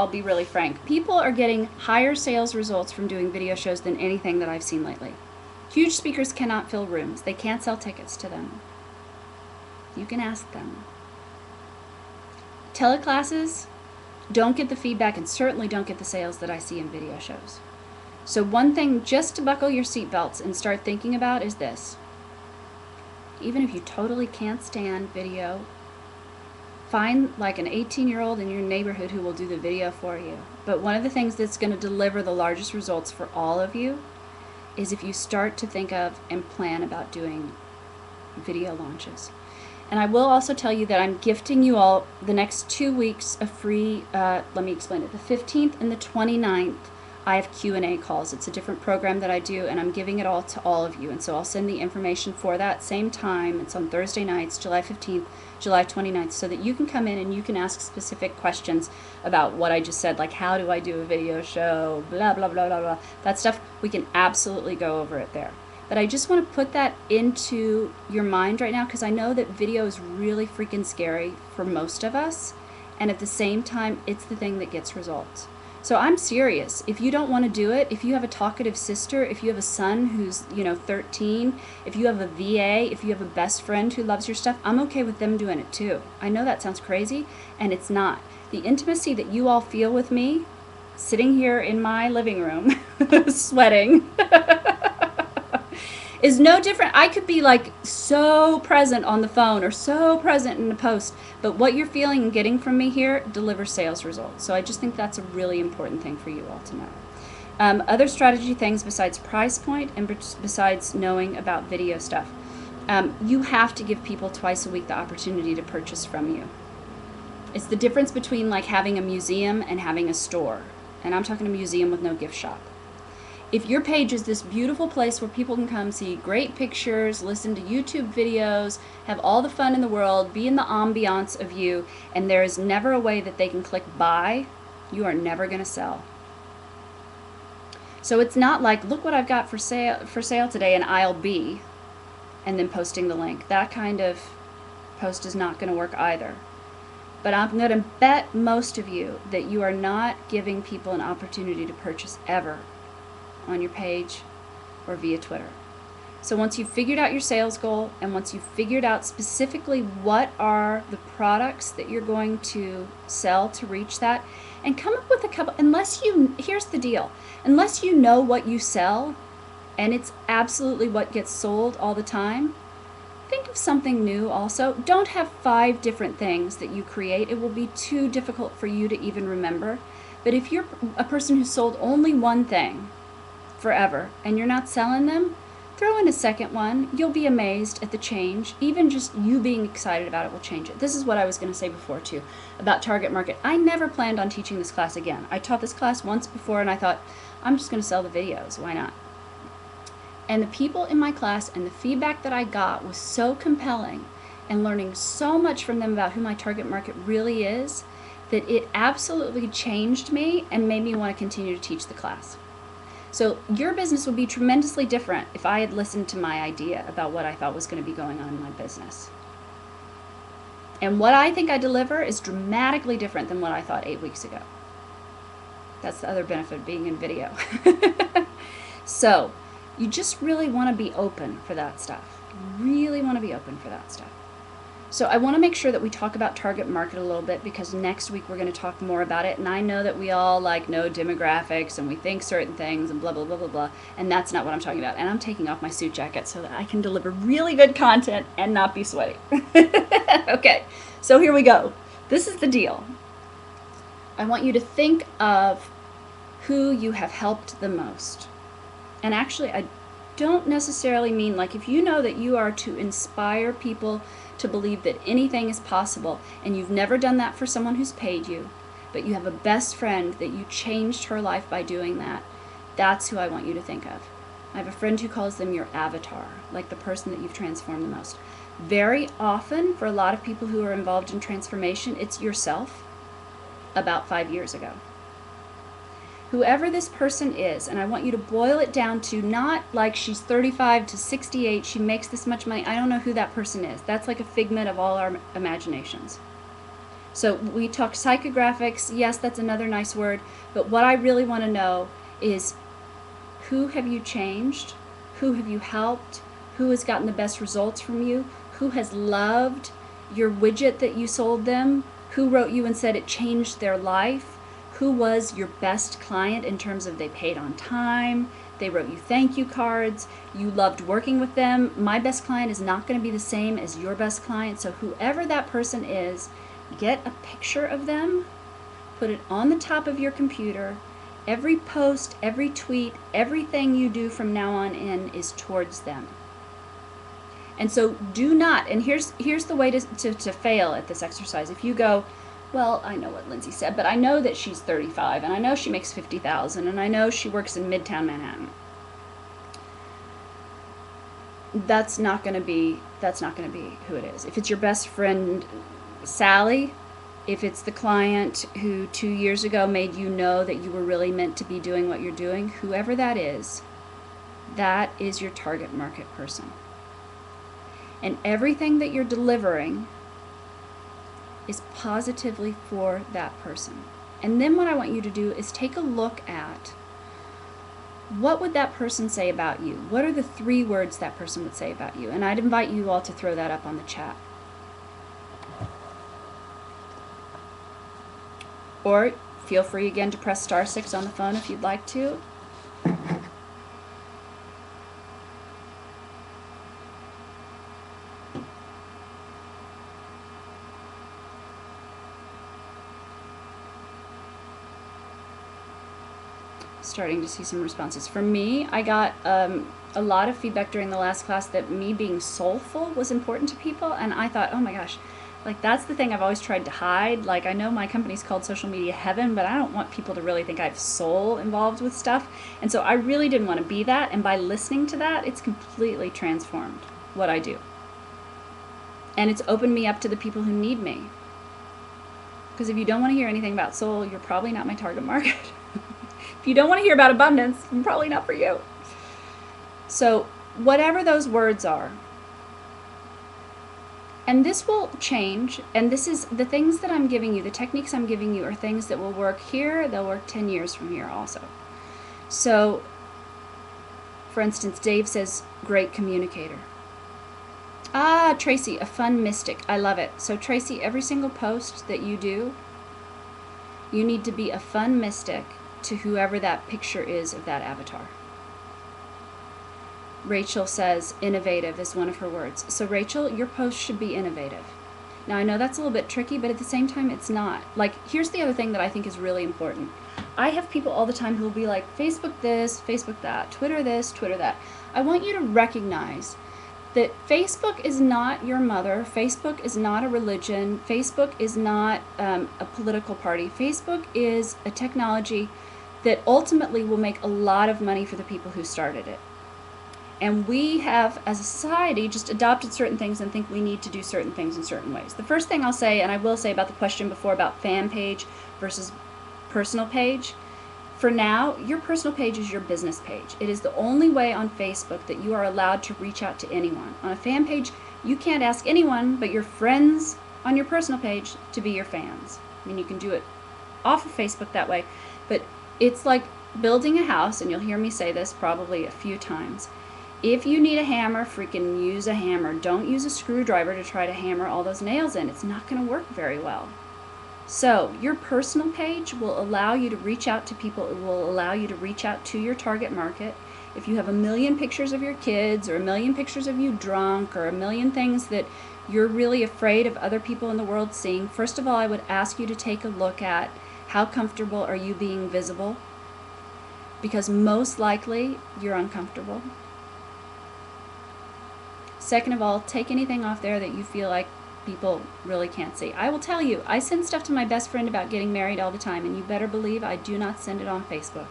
be really frank. People are getting higher sales results from doing video shows than anything that I've seen lately. Huge speakers cannot fill rooms. They can't sell tickets to them. You can ask them. Teleclasses don't get the feedback and certainly don't get the sales that I see in video shows. So one thing just to buckle your seatbelts and start thinking about is this. Even if you totally can't stand video, find like an 18-year-old in your neighborhood who will do the video for you. But one of the things that's going to deliver the largest results for all of you is if you start to think of and plan about doing video launches. And I will also tell you that I'm gifting you all the next 2 weeks a free, let me explain it, the 15th and the 29th. I have Q&A calls. It's a different program that I do, and I'm giving it all to all of you. And so I'll send the information for that same time. It's on Thursday nights, July 15th, July 29th, so that you can come in and you can ask specific questions about what I just said, like how do I do a video show, blah, blah, blah, blah, blah. That stuff, we can absolutely go over it there. But I just want to put that into your mind right now because I know that video is really freaking scary for most of us. And at the same time, it's the thing that gets results. So I'm serious. If you don't want to do it, if you have a talkative sister, if you have a son who's, 13, if you have a VA, if you have a best friend who loves your stuff, I'm okay with them doing it too. I know that sounds crazy, and it's not. The intimacy that you all feel with me, sitting here in my living room, sweating, is no different. I could be like so present on the phone or so present in the post, but what you're feeling and getting from me here delivers sales results. So I just think that's a really important thing for you all to know. Other strategy things besides price point and besides knowing about video stuff, you have to give people twice a week the opportunity to purchase from you. It's the difference between like having a museum and having a store. And I'm talking a museum with no gift shop. If your page is this beautiful place where people can come see great pictures, listen to YouTube videos, have all the fun in the world, be in the ambiance of you, and there is never a way that they can click buy, you are never going to sell. So it's not like, look what I've got for sale today in aisle B, and then posting the link. That kind of post is not going to work either. But I'm going to bet most of you that you are not giving people an opportunity to purchase ever on your page or via Twitter. So once you've figured out your sales goal and once you've figured out specifically what are the products that you're going to sell to reach that, and come up with a couple, here's the deal, unless you know what you sell and it's absolutely what gets sold all the time, think of something new also. Don't have 5 different things that you create. It will be too difficult for you to even remember. But if you're a person who sold only one thing forever and you're not selling them, Throw in a second one. You'll be amazed at the change. Even just you being excited about it will change it. This is what I was going to say before too about target market. I never planned on teaching this class again. I taught this class once before and I thought, I'm just going to sell the videos. Why not? And the people in my class and the feedback that I got was so compelling, and learning so much from them about who my target market really is, that it absolutely changed me and made me want to continue to teach the class. So your business would be tremendously different if I had listened to my idea about what I thought was going to be going on in my business. And what I think I deliver is dramatically different than what I thought 8 weeks ago. That's the other benefit of being in video. So you just really want to be open for that stuff. Really want to be open for that stuff. So I want to make sure that we talk about target market a little bit, because next week we're going to talk more about it. And I know that we all like know demographics and we think certain things and blah, blah, blah, blah, blah. And that's not what I'm talking about. And I'm taking off my suit jacket so that I can deliver really good content and not be sweaty. Okay, so here we go. This is the deal. I want you to think of who you have helped the most. And actually, I don't necessarily mean, like, if you know that you are to inspire people to believe that anything is possible, and you've never done that for someone who's paid you, but you have a best friend that you changed her life by doing that, that's who I want you to think of. I have a friend who calls them your avatar, like the person that you've transformed the most. Very often, for a lot of people who are involved in transformation, it's yourself about 5 years ago. Whoever this person is, and I want you to boil it down to not like she's 35 to 68, she makes this much money. I don't know who that person is. That's like a figment of all our imaginations. So we talk psychographics. Yes, that's another nice word. But what I really want to know is, who have you changed? Who have you helped? Who has gotten the best results from you? Who has loved your widget that you sold them? Who wrote you and said it changed their life? Who was your best client in terms of they paid on time, they wrote you thank you cards, you loved working with them? My best client is not going to be the same as your best client. So whoever that person is, get a picture of them, put it on the top of your computer. Every post, every tweet, everything you do from now on in is towards them. And so do not, and here's the way to fail at this exercise. If you go, well, I know what Lindsay said, but I know that she's 35, and I know she makes $50,000, and I know she works in Midtown Manhattan. That's not going to be who it is. If it's your best friend, Sally, if it's the client who 2 years ago made you know that you were really meant to be doing what you're doing, whoever that is your target market person. And everything that you're delivering is positively for that person. And then what I want you to do is take a look at, what would that person say about you? What are the 3 words that person would say about you? And I'd invite you all to throw that up on the chat. Or feel free again to press *6 on the phone if you'd like to. Starting to see some responses. For me, I got a lot of feedback during the last class that me being soulful was important to people, and I thought, oh my gosh, like that's the thing I've always tried to hide. Like, I know my company's called Social Media Heaven, but I don't want people to really think I have soul involved with stuff. And so I really didn't want to be that, and by listening to that, it's completely transformed what I do. And it's opened me up to the people who need me. Because if you don't want to hear anything about soul, you're probably not my target market. If you don't want to hear about abundance, I'm probably not for you. So whatever those words are, and this will change, and this is the things that I'm giving you, the techniques I'm giving you are things that will work here, they'll work 10 years from here also. So, for instance, Dave says, great communicator. Ah, Tracy, a fun mystic. I love it. So Tracy, every single post that you do, you need to be a fun mystic to whoever that picture is of that avatar. Rachel says innovative is one of her words. So Rachel, your post should be innovative. Now I know that's a little bit tricky, but at the same time it's not. Like, here's the other thing that I think is really important. I have people all the time who will be like, Facebook this, Facebook that, Twitter this, Twitter that. I want you to recognize that Facebook is not your mother. Facebook is not a religion. Facebook is not a political party. Facebook is a technology that ultimately will make a lot of money for the people who started it. And we have, as a society, just adopted certain things and think we need to do certain things in certain ways. The first thing I'll say, and I will say about the question before about fan page versus personal page, for now, your personal page is your business page. It is the only way on Facebook that you are allowed to reach out to anyone. On a fan page, you can't ask anyone but your friends on your personal page to be your fans. I mean, you can do it off of Facebook that way, but it's like building a house, and you'll hear me say this probably a few times. If you need a hammer, freaking use a hammer. Don't use a screwdriver to try to hammer all those nails in. It's not going to work very well. So your personal page will allow you to reach out to people. It will allow you to reach out to your target market. If you have 1,000,000 pictures of your kids, or 1,000,000 pictures of you drunk, or 1,000,000 things that you're really afraid of other people in the world seeing, first of all, I would ask you to take a look at how comfortable are you being visible, because most likely you're uncomfortable. Second of all, take anything off there that you feel like people really can't see. I will tell you, I send stuff to my best friend about getting married all the time, and you better believe I do not send it on Facebook.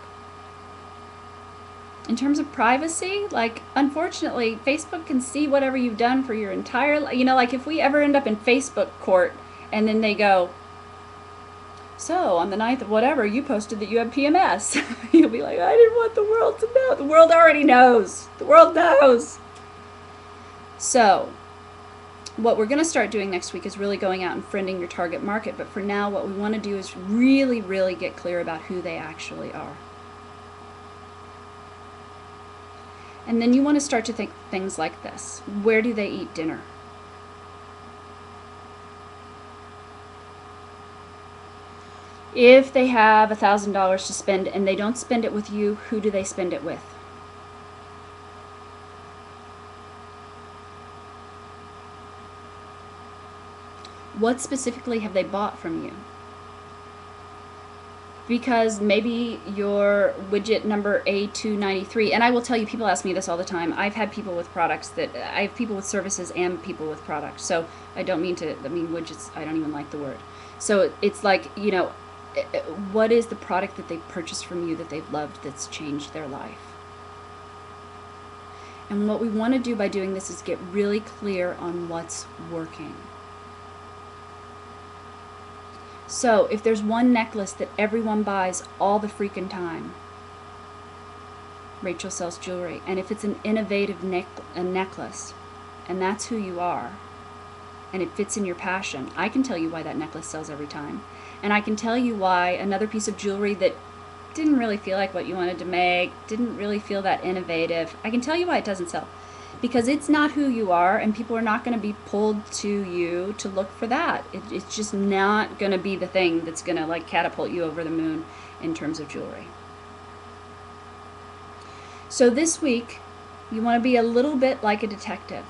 In terms of privacy, like, unfortunately, Facebook can see whatever you've done for your entire life. You know, like if we ever end up in Facebook court and then they go, so on the 9th of whatever, you posted that you have PMS. You'll be like, I didn't want the world to know. The world already knows. The world knows. So what we're going to start doing next week is really going out and friending your target market. But for now, what we want to do is really, really get clear about who they actually are. And then you want to start to think things like this. Where do they eat dinner? If they have $1,000 to spend and they don't spend it with you, who do they spend it with? What specifically have they bought from you? Because maybe your widget number A293, and I will tell you, people ask me this all the time. I've had people with products that, I have people with services and people with products. So I don't mean to, I mean widgets, I don't even like the word. So it's like, you know, what is the product that they purchased from you that they've loved that's changed their life? And what we want to do by doing this is get really clear on what's working. So if there's one necklace that everyone buys all the freaking time, Rachel sells jewelry. And if it's an innovative necklace, and that's who you are, and it fits in your passion, I can tell you why that necklace sells every time. And I can tell you why another piece of jewelry that didn't really feel like what you wanted to make, didn't really feel that innovative, I can tell you why it doesn't sell. Because it's not who you are, and people are not going to be pulled to you to look for that. It's just not going to be the thing that's going to like catapult you over the moon in terms of jewelry. So this week, you want to be a little bit like a detective.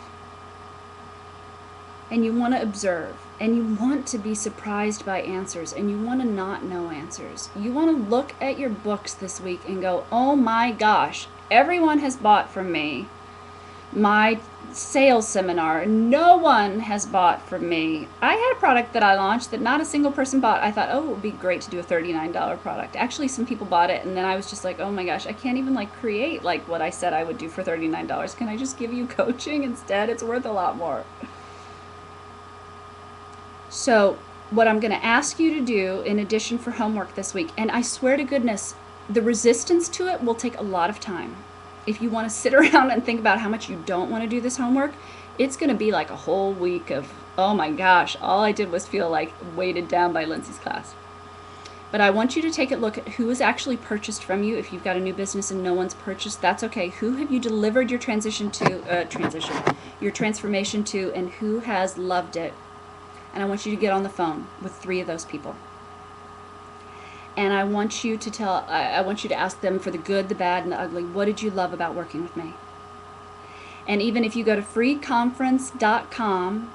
And you want to observe. And you want to be surprised by answers. And you want to not know answers. You want to look at your books this week and go, oh my gosh, everyone has bought from me. My sales seminar, no one has bought from me. I had a product that I launched that not a single person bought. I thought, oh, it would be great to do a $39 product. Actually, some people bought it, and then I was just like, oh my gosh, I can't even like create like what I said I would do for $39. Can I just give you coaching instead? It's worth a lot more. So what I'm going to ask you to do in addition for homework this week, and I swear to goodness, the resistance to it will take a lot of time. If you want to sit around and think about how much you don't want to do this homework, it's going to be like a whole week of, oh my gosh, all I did was feel like weighted down by Lindsay's class. But I want you to take a look at who has actually purchased from you. If you've got a new business and no one's purchased, that's okay. Who have you delivered your transformation to, and who has loved it? And I want you to get on the phone with 3 of those people. And I want you to ask them for the good, the bad, and the ugly. What did you love about working with me? And even if you go to freeconference.com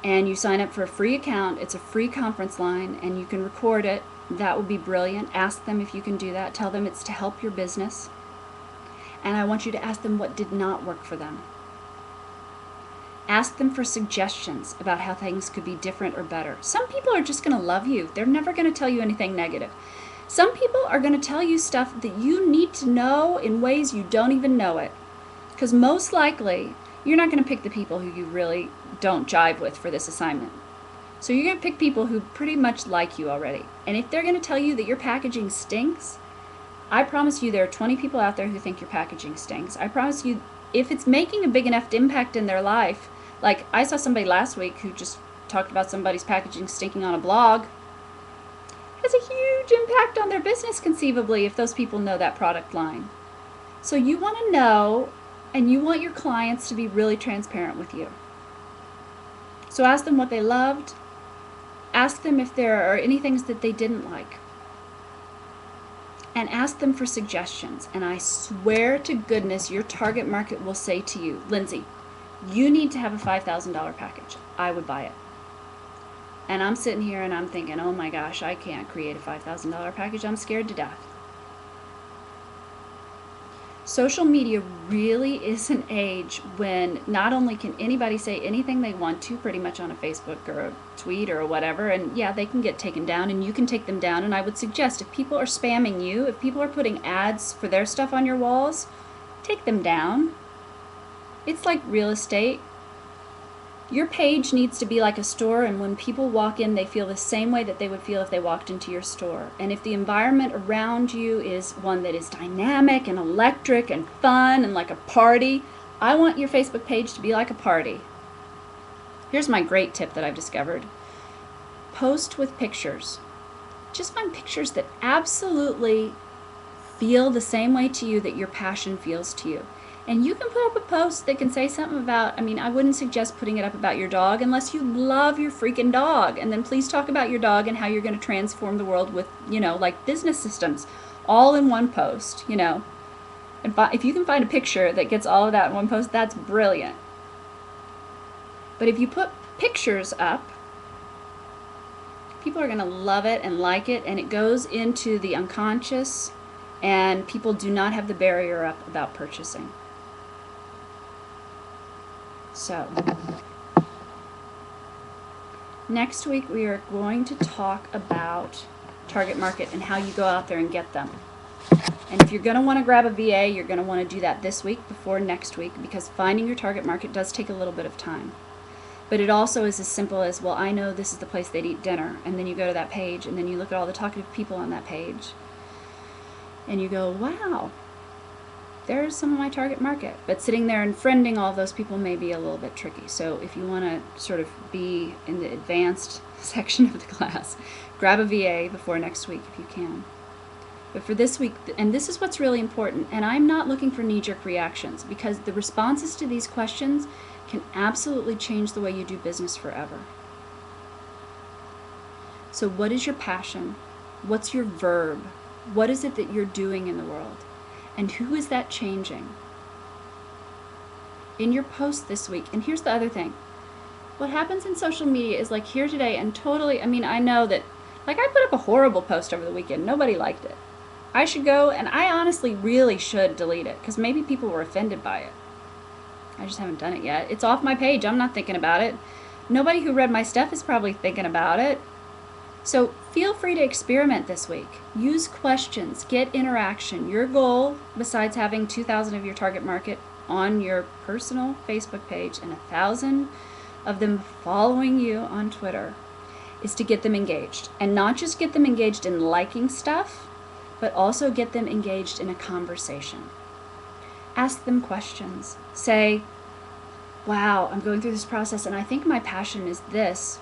and you sign up for a free account, it's a free conference line, and you can record it. That would be brilliant. Ask them if you can do that. Tell them it's to help your business. And I want you to ask them what did not work for them. Ask them for suggestions about how things could be different or better. Some people are just going to love you. They're never going to tell you anything negative. Some people are going to tell you stuff that you need to know in ways you don't even know it. Because most likely, you're not going to pick the people who you really don't jive with for this assignment. So you're going to pick people who pretty much like you already. And if they're going to tell you that your packaging stinks, I promise you there are 20 people out there who think your packaging stinks. I promise you, if it's making a big enough impact in their life, like I saw somebody last week who just talked about somebody's packaging stinking on a blog. It has a huge impact on their business conceivably if those people know that product line. So you want to know, and you want your clients to be really transparent with you. So ask them what they loved. Ask them if there are any things that they didn't like. And ask them for suggestions. And I swear to goodness your target market will say to you, Lindsay, you need to have a $5,000 package. I would buy it. And I'm sitting here and I'm thinking, oh my gosh, I can't create a $5,000 package. I'm scared to death. Social media really is an age when not only can anybody say anything they want to pretty much on a Facebook or a tweet or whatever, and yeah, they can get taken down and you can take them down. And I would suggest if people are spamming you, if people are putting ads for their stuff on your walls, take them down. It's like real estate. Your page needs to be like a store, and when people walk in, they feel the same way that they would feel if they walked into your store. And if the environment around you is one that is dynamic and electric and fun and like a party, I want your Facebook page to be like a party. Here's my great tip that I've discovered. Post with pictures. Just find pictures that absolutely feel the same way to you that your passion feels to you. And you can put up a post that can say something about, I wouldn't suggest putting it up about your dog unless you love your freaking dog. And then please talk about your dog and how you're going to transform the world with, like business systems, all in one post, And if you can find a picture that gets all of that in one post, that's brilliant. But if you put pictures up, people are going to love it and like it, and it goes into the unconscious, and people do not have the barrier up about purchasing. So, next week we are going to talk about target market and how you go out there and get them. And if you're going to want to grab a VA, you're going to want to do that this week before next week, because finding your target market does take a little bit of time. But it also is as simple as, well, I know this is the place they'd eat dinner, and then you go to that page, and then you look at all the talkative people on that page, and you go, wow, there's some of my target market. But sitting there and friending all of those people may be a little bit tricky. So if you want to sort of be in the advanced section of the class, grab a VA before next week if you can. But for this week, and this is what's really important, and I'm not looking for knee-jerk reactions, because the responses to these questions can absolutely change the way you do business forever. So what is your passion? What's your verb? What is it that you're doing in the world? And who is that changing? In your post this week, and here's the other thing. What happens in social media is like here today, and totally, I know that, like I put up a horrible post over the weekend. Nobody liked it. I should go, and I honestly really should delete it, because maybe people were offended by it. I just haven't done it yet. It's off my page. I'm not thinking about it. Nobody who read my stuff is probably thinking about it. So feel free to experiment this week. Use questions, get interaction. Your goal, besides having 2,000 of your target market on your personal Facebook page and 1,000 of them following you on Twitter, is to get them engaged. And not just get them engaged in liking stuff, but also get them engaged in a conversation. Ask them questions. Say, wow, I'm going through this process and I think my passion is this.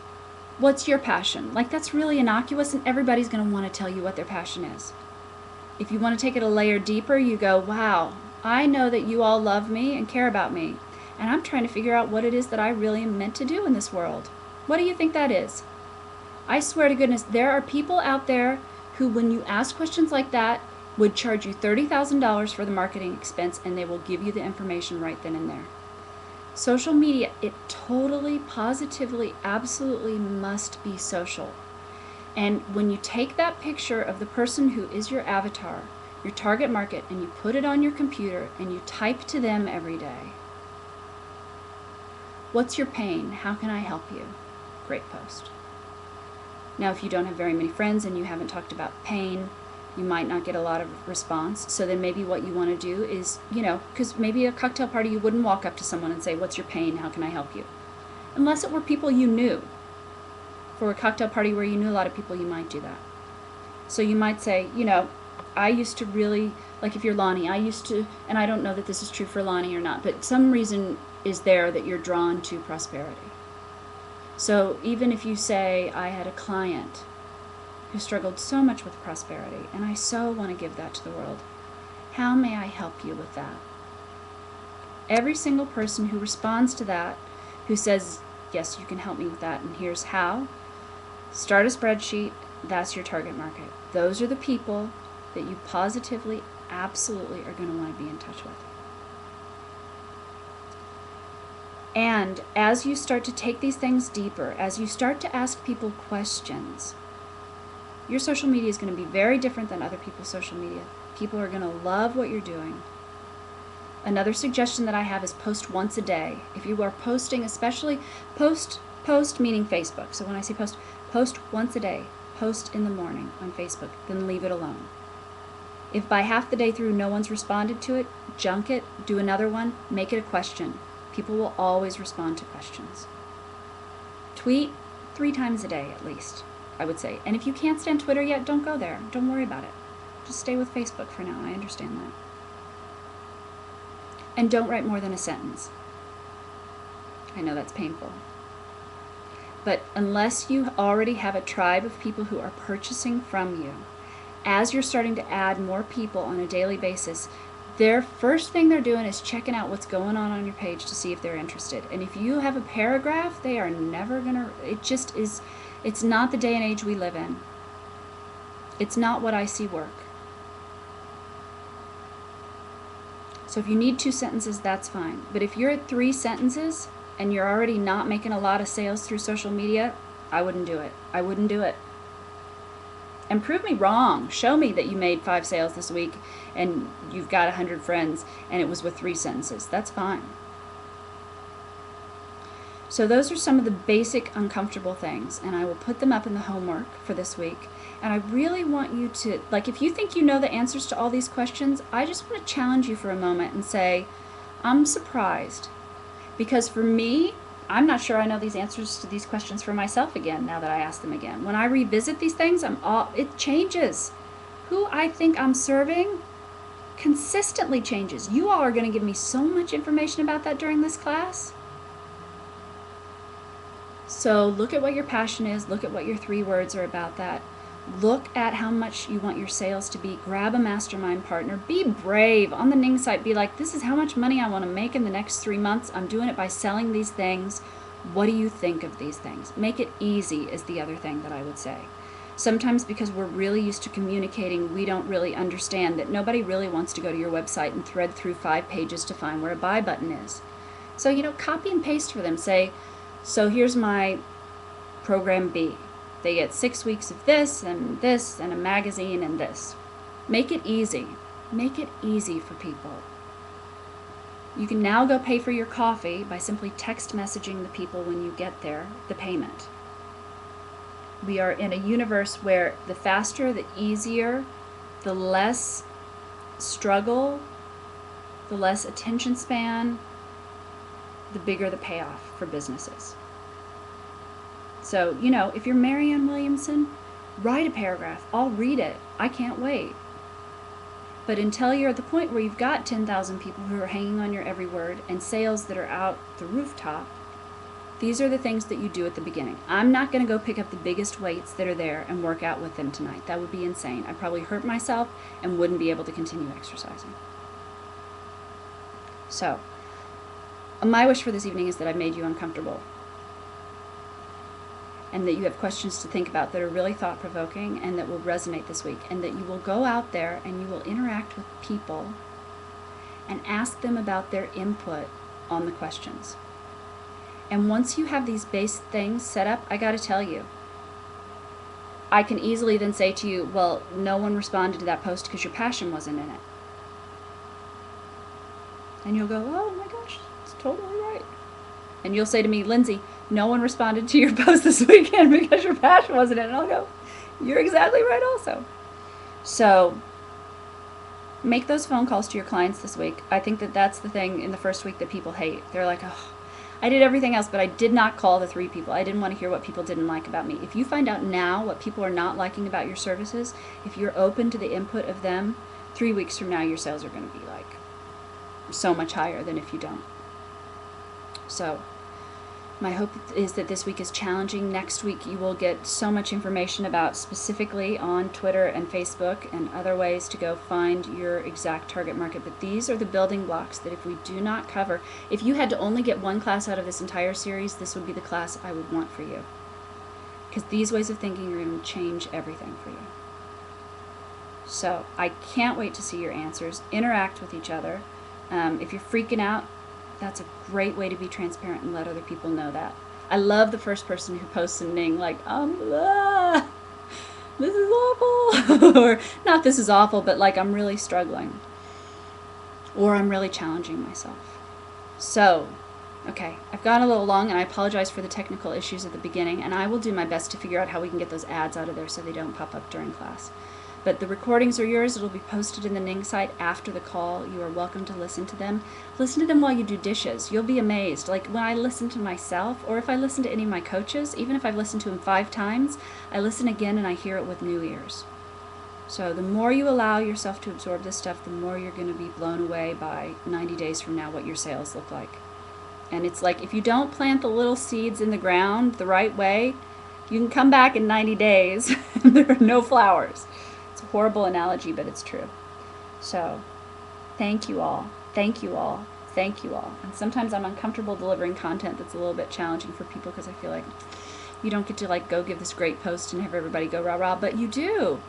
What's your passion? Like, that's really innocuous, and everybody's going to want to tell you what their passion is. If you want to take it a layer deeper, you go, wow, I know that you all love me and care about me, and I'm trying to figure out what it is that I really am meant to do in this world. What do you think that is? I swear to goodness, there are people out there who, when you ask questions like that, would charge you $30,000 for the marketing expense, and they will give you the information right then and there. Social media, it totally, positively, absolutely must be social. And when you take that picture of the person who is your avatar, your target market, and you put it on your computer and you type to them every day. What's your pain? How can I help you? Great post. Now, if you don't have very many friends and you haven't talked about pain, you might not get a lot of response. So then maybe what you want to do is, because maybe a cocktail party, you wouldn't walk up to someone and say, what's your pain? How can I help you? Unless it were people you knew. For a cocktail party where you knew a lot of people, you might do that. So you might say, I used to really, like if you're Lonnie, and I don't know that this is true for Lonnie or not, but some reason is there that you're drawn to prosperity. So even if you say, I had a client who struggled so much with prosperity, and I so want to give that to the world, how may I help you with that? Every single person who responds to that, who says, yes, you can help me with that, and here's how, start a spreadsheet. That's your target market. Those are the people that you positively, absolutely are going to want to be in touch with. And as you start to take these things deeper, as you start to ask people questions, your social media is going to be very different than other people's social media. People are going to love what you're doing. Another suggestion that I have is post once a day. If you are posting, especially post meaning Facebook. So when I say post once a day. Post in the morning on Facebook, then leave it alone. If by half the day through no one's responded to it, junk it, do another one, make it a question. People will always respond to questions. Tweet 3 times a day at least, I would say. And if you can't stand Twitter yet, don't go there. Don't worry about it. Just stay with Facebook for now. I understand that. And don't write more than a sentence. I know that's painful. But unless you already have a tribe of people who are purchasing from you, as you're starting to add more people on a daily basis, their first thing they're doing is checking out what's going on your page to see if they're interested. And if you have a paragraph, they are never going to, it's not the day and age we live in. It's not what I see work. So if you need 2 sentences, that's fine. But if you're at 3 sentences, and you're already not making a lot of sales through social media, I wouldn't do it. I wouldn't do it. And prove me wrong. Show me that you made 5 sales this week and you've got 100 friends and it was with 3 sentences. That's fine. So those are some of the basic uncomfortable things, and I will put them up in the homework for this week. And I really want you to, if you think you know the answers to all these questions, I just want to challenge you for a moment and say, I'm surprised. Because for me, I'm not sure I know these answers to these questions for myself again now that I ask them again. When I revisit these things, it changes. Who I think I'm serving consistently changes. You all are going to give me so much information about that during this class. So look at what your passion is. Look at what your 3 words are about that. Look at how much you want your sales to be. Grab a mastermind partner. Be brave. On the Ning site, be like, this is how much money I want to make in the next 3 months. I'm doing it by selling these things. What do you think of these things? Make it easy is the other thing that I would say. Sometimes because we're really used to communicating, we don't really understand that nobody really wants to go to your website and thread through 5 pages to find where a buy button is. So, copy and paste for them. Say, so here's my program B. They get 6 weeks of this and a magazine and this. Make it easy. Make it easy for people. You can now go pay for your coffee by simply text messaging the people when you get there the payment. We are in a universe where the faster, the easier, the less struggle, the less attention span, the bigger the payoff for businesses. So, if you're Marianne Williamson, write a paragraph. I'll read it. I can't wait. But until you're at the point where you've got 10,000 people who are hanging on your every word and sales that are out the rooftop, these are the things that you do at the beginning. I'm not going to go pick up the biggest weights that are there and work out with them tonight. That would be insane. I'd probably hurt myself and wouldn't be able to continue exercising. So, my wish for this evening is that I've made you uncomfortable, and that you have questions to think about that are really thought-provoking and that will resonate this week, and that you will go out there and you will interact with people and ask them about their input on the questions. And once you have these base things set up, I got to tell you, I can easily then say to you, well, no one responded to that post because your passion wasn't in it. And you'll go, oh my gosh, it's totally right. And you'll say to me, Lindsay, no one responded to your post this weekend because your passion wasn't in it. And I'll go, you're exactly right also. So make those phone calls to your clients this week. I think that that's the thing in the first week that people hate. They're like, oh, I did everything else, but I did not call the 3 people. I didn't want to hear what people didn't like about me. If you find out now what people are not liking about your services, if you're open to the input of them, 3 weeks from now your sales are going to be like so much higher than if you don't. So my hope is that this week is challenging. Next week you will get so much information about specifically on Twitter and Facebook and other ways to go find your exact target market. But these are the building blocks that if we do not cover, if you had to only get one class out of this entire series, this would be the class I would want for you. Because these ways of thinking are going to change everything for you. So I can't wait to see your answers. Interact with each other. If you're freaking out, that's a great way to be transparent and let other people know that. I love the first person who posts something like, this is awful, or not this is awful, but like I'm really struggling, or I'm really challenging myself. So, okay, I've gone a little long, and I apologize for the technical issues at the beginning, and I will do my best to figure out how we can get those ads out of there so they don't pop up during class. But the recordings are yours. It'll be posted in the Ning site after the call. You are welcome to listen to them. Listen to them while you do dishes. You'll be amazed. Like when I listen to myself, or if I listen to any of my coaches, even if I've listened to them 5 times, I listen again and I hear it with new ears. So the more you allow yourself to absorb this stuff, the more you're going to be blown away by 90 days from now what your sales look like. And it's like if you don't plant the little seeds in the ground the right way, you can come back in 90 days and there are no flowers. Horrible analogy, but it's true. So thank you all, thank you all, thank you all. And sometimes I'm uncomfortable delivering content that's a little bit challenging for people because I feel like you don't get to like go give this great post and have everybody go rah rah, but you do.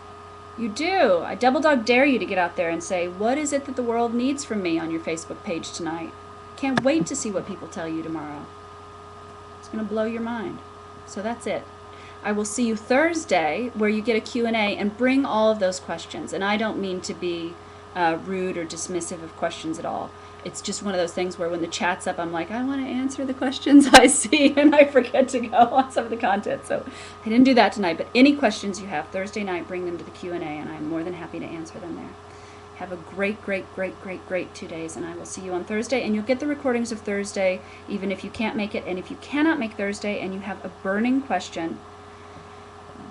I double dog dare you to get out there and say, what is it that the world needs from me on your Facebook page tonight? Can't wait to see what people tell you tomorrow. It's going to blow your mind. So that's it. I will see you Thursday where you get a Q&A and bring all of those questions. And I don't mean to be rude or dismissive of questions at all. It's just one of those things where when the chat's up, I'm like, I want to answer the questions I see, and I forget to go on some of the content. So I didn't do that tonight. But any questions you have Thursday night, bring them to the Q&A, and I'm more than happy to answer them there. Have a great 2 days, and I will see you on Thursday. And you'll get the recordings of Thursday, even if you can't make it. And if you cannot make Thursday and you have a burning question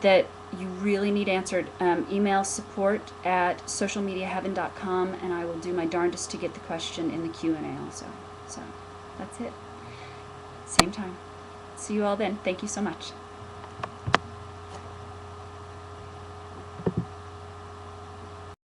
that you really need answered, email support@socialmediaheaven.com, and I will do my darndest to get the question in the Q&A also. So that's it. Same time. See you all then. Thank you so much.